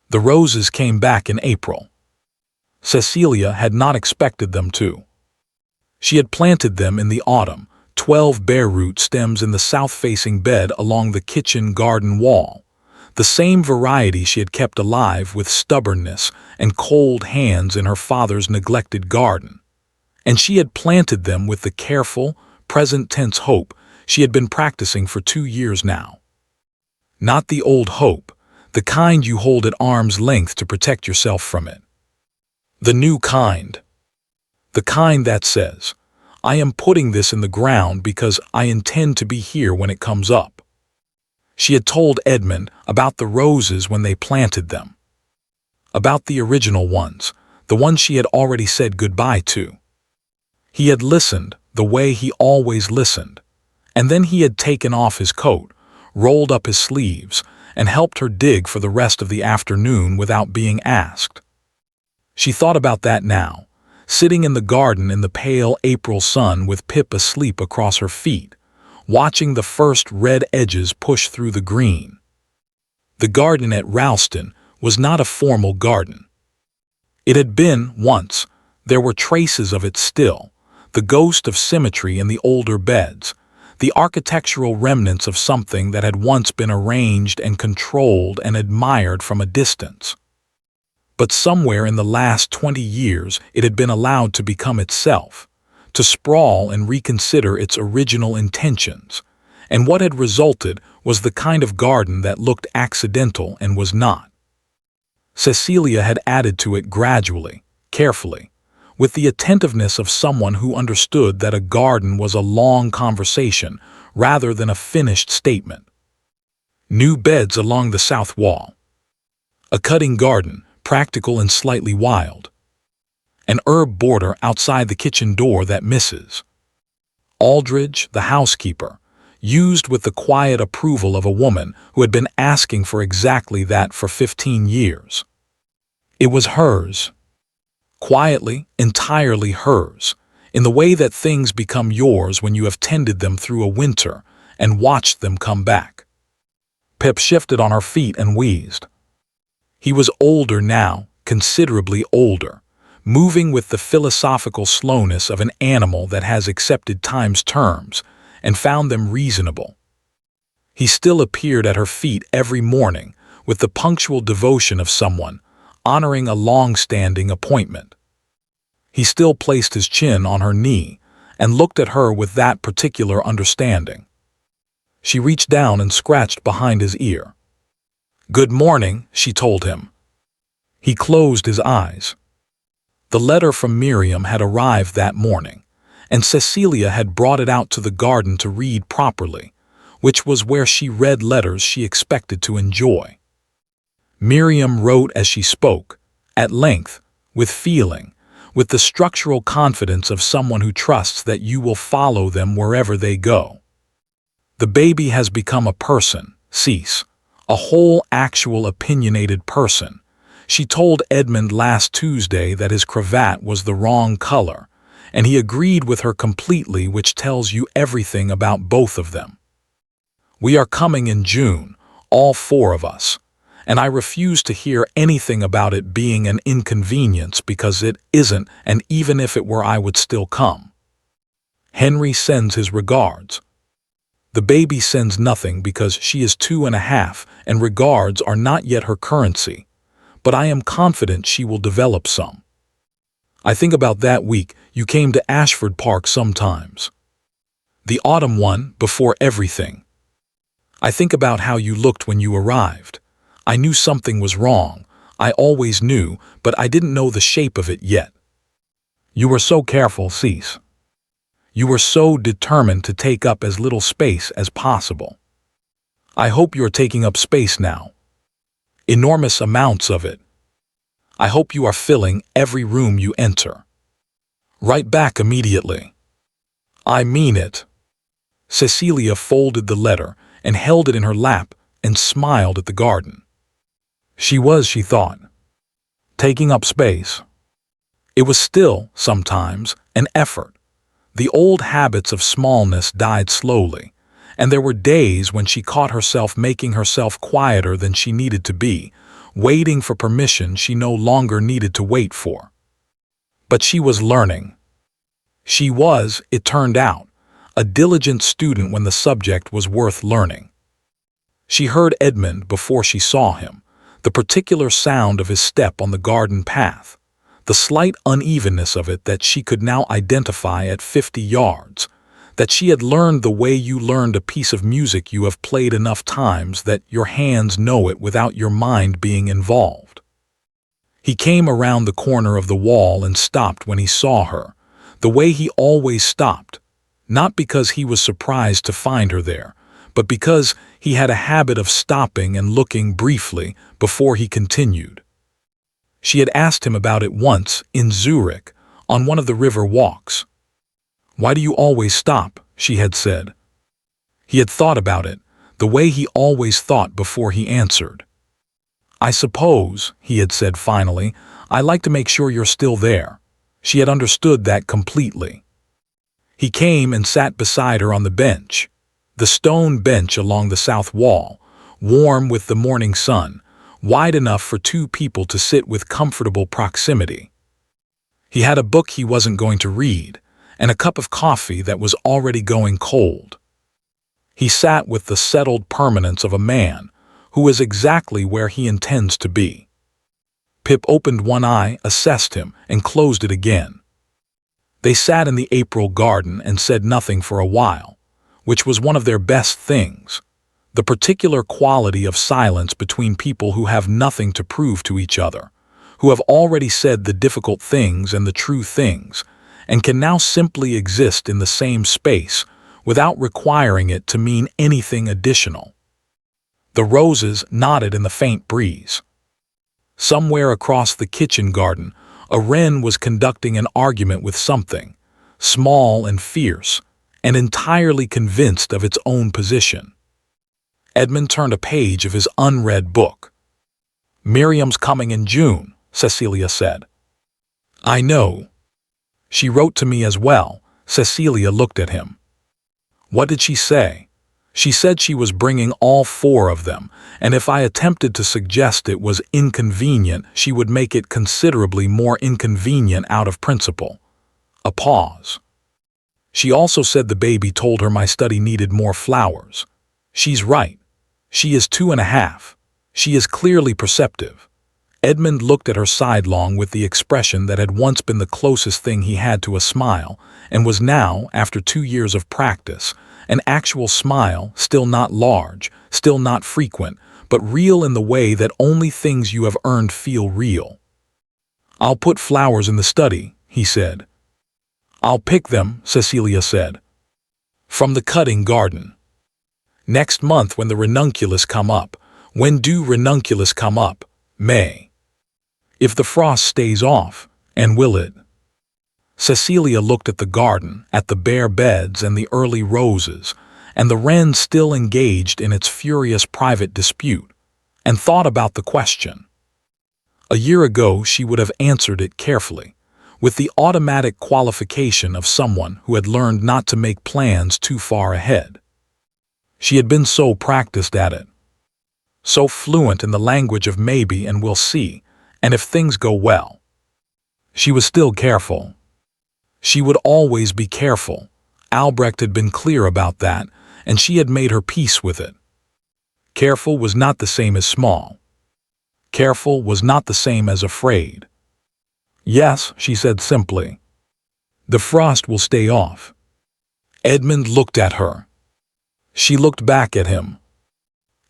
The roses came back in April. Cecilia had not expected them to. She had planted them in the autumn, 12 bare root stems in the south-facing bed along the kitchen garden wall, the same variety she had kept alive with stubbornness and cold hands in her father's neglected garden. And she had planted them with the careful, present-tense hope she had been practicing for 2 years now. Not the old hope, the kind you hold at arm's length to protect yourself from it. The new kind. The kind that says, "I am putting this in the ground because I intend to be here when it comes up." She had told Edmund about the roses when they planted them. About the original ones, the ones she had already said goodbye to. He had listened the way he always listened, and then he had taken off his coat, rolled up his sleeves, and helped her dig for the rest of the afternoon without being asked. She thought about that now, sitting in the garden in the pale April sun with Pip asleep across her feet, watching the first red edges push through the green. The garden at Ralston was not a formal garden. It had been once. There were traces of it still, the ghost of symmetry in the older beds, the architectural remnants of something that had once been arranged and controlled and admired from a distance. But somewhere in the last 20 years it had been allowed to become itself, to sprawl and reconsider its original intentions, and what had resulted was the kind of garden that looked accidental and was not. Cecilia had added to it gradually, carefully, with the attentiveness of someone who understood that a garden was a long conversation rather than a finished statement. New beds along the south wall. A cutting garden, practical and slightly wild. An herb border outside the kitchen door that misses. Aldridge, the housekeeper, used with the quiet approval of a woman who had been asking for exactly that for 15 years. It was hers. Quietly, entirely hers, in the way that things become yours when you have tended them through a winter and watched them come back. Pip shifted on her feet and wheezed. He was older now, considerably older, moving with the philosophical slowness of an animal that has accepted time's terms and found them reasonable. He still appeared at her feet every morning with the punctual devotion of someone honoring a long-standing appointment. He still placed his chin on her knee and looked at her with that particular understanding. She reached down and scratched behind his ear. "Good morning," she told him. He closed his eyes. The letter from Miriam had arrived that morning, and Cecilia had brought it out to the garden to read properly, which was where she read letters she expected to enjoy. Miriam wrote as she spoke, at length, with feeling, with the structural confidence of someone who trusts that you will follow them wherever they go. The baby has become a person, Cease, a whole actual opinionated person. She told Edmund last Tuesday that his cravat was the wrong color, and he agreed with her completely, which tells you everything about both of them. We are coming in June, all four of us, and I refuse to hear anything about it being an inconvenience because it isn't, and even if it were I would still come. Henry sends his regards. The baby sends nothing because she is 2.5 and regards are not yet her currency, but I am confident she will develop some. I think about that week you came to Ashford Park sometimes. The autumn one, before everything. I think about how you looked when you arrived. I knew something was wrong. I always knew, but I didn't know the shape of it yet. You were so careful, Cease. You were so determined to take up as little space as possible. I hope you're taking up space now. Enormous amounts of it. I hope you are filling every room you enter. Write back immediately. I mean it. Cecilia folded the letter and held it in her lap and smiled at the garden. She was, she thought, taking up space. It was still, sometimes, an effort. The old habits of smallness died slowly, and there were days when she caught herself making herself quieter than she needed to be, waiting for permission she no longer needed to wait for. But she was learning. She was, it turned out, a diligent student when the subject was worth learning. She heard Edmund before she saw him, the particular sound of his step on the garden path, the slight unevenness of it that she could now identify at 50 yards, that she had learned the way you learned a piece of music you have played enough times that your hands know it without your mind being involved. He came around the corner of the wall and stopped when he saw her, the way he always stopped, not because he was surprised to find her there, but because he had a habit of stopping and looking briefly before he continued. She had asked him about it once in Zurich on one of the river walks. "Why do you always stop?" she had said. He had thought about it, the way he always thought before he answered. "I suppose," he had said finally, "I like to make sure you're still there." She had understood that completely. He came and sat beside her on the bench, the stone bench along the south wall, warm with the morning sun, wide enough for two people to sit with comfortable proximity. He had a book he wasn't going to read, and a cup of coffee that was already going cold. He sat with the settled permanence of a man who is exactly where he intends to be. Pip opened one eye, assessed him, and closed it again. They sat in the April garden and said nothing for a while, which was one of their best things, the particular quality of silence between people who have nothing to prove to each other, who have already said the difficult things and the true things, and can now simply exist in the same space without requiring it to mean anything additional. The roses nodded in the faint breeze. Somewhere across the kitchen garden, a wren was conducting an argument with something, small and fierce, and entirely convinced of its own position. Edmund turned a page of his unread book. "Miriam's coming in June," Cecilia said. "I know. She wrote to me as well." Cecilia looked at him. "What did she say?" "She said she was bringing all four of them, and if I attempted to suggest it was inconvenient, she would make it considerably more inconvenient out of principle." A pause. "She also said the baby told her my study needed more flowers. She's right. She is 2.5. She is clearly perceptive." Edmund looked at her sidelong with the expression that had once been the closest thing he had to a smile, and was now, after 2 years of practice, an actual smile, still not large, still not frequent, but real in the way that only things you have earned feel real. "I'll put flowers in the study," he said. "I'll pick them," Cecilia said. "From the cutting garden. Next month when the ranunculus come up." "When do ranunculus come up?" "May. If the frost stays off, and will it?" Cecilia looked at the garden, at the bare beds and the early roses, and the wren still engaged in its furious private dispute, and thought about the question. A year ago she would have answered it carefully, with the automatic qualification of someone who had learned not to make plans too far ahead. She had been so practiced at it, so fluent in the language of maybe and we'll see, and if things go well. She was still careful. She would always be careful. Albrecht had been clear about that, and she had made her peace with it. Careful was not the same as small. Careful was not the same as afraid. Yes, she said simply. The frost will stay off. Edmund looked at her. She looked back at him.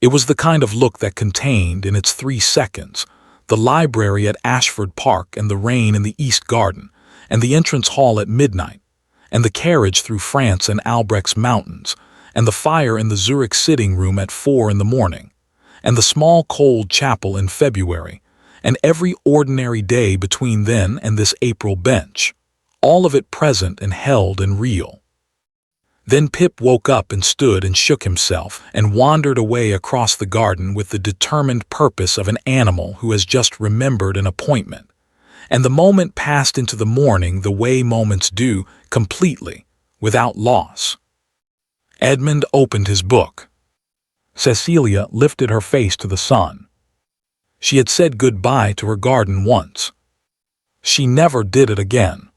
It was the kind of look that contained, in its 3 seconds, the library at Ashford Park and the rain in the East Garden, and the entrance hall at midnight, and the carriage through France and Albrecht's mountains, and the fire in the Zurich sitting room at 4 in the morning, and the small cold chapel in February, and every ordinary day between then and this April bench, all of it present and held and real. Then Pip woke up and stood and shook himself and wandered away across the garden with the determined purpose of an animal who has just remembered an appointment. And the moment passed into the morning the way moments do, completely, without loss. Edmund opened his book. Cecilia lifted her face to the sun. She had said goodbye to her garden once. She never did it again.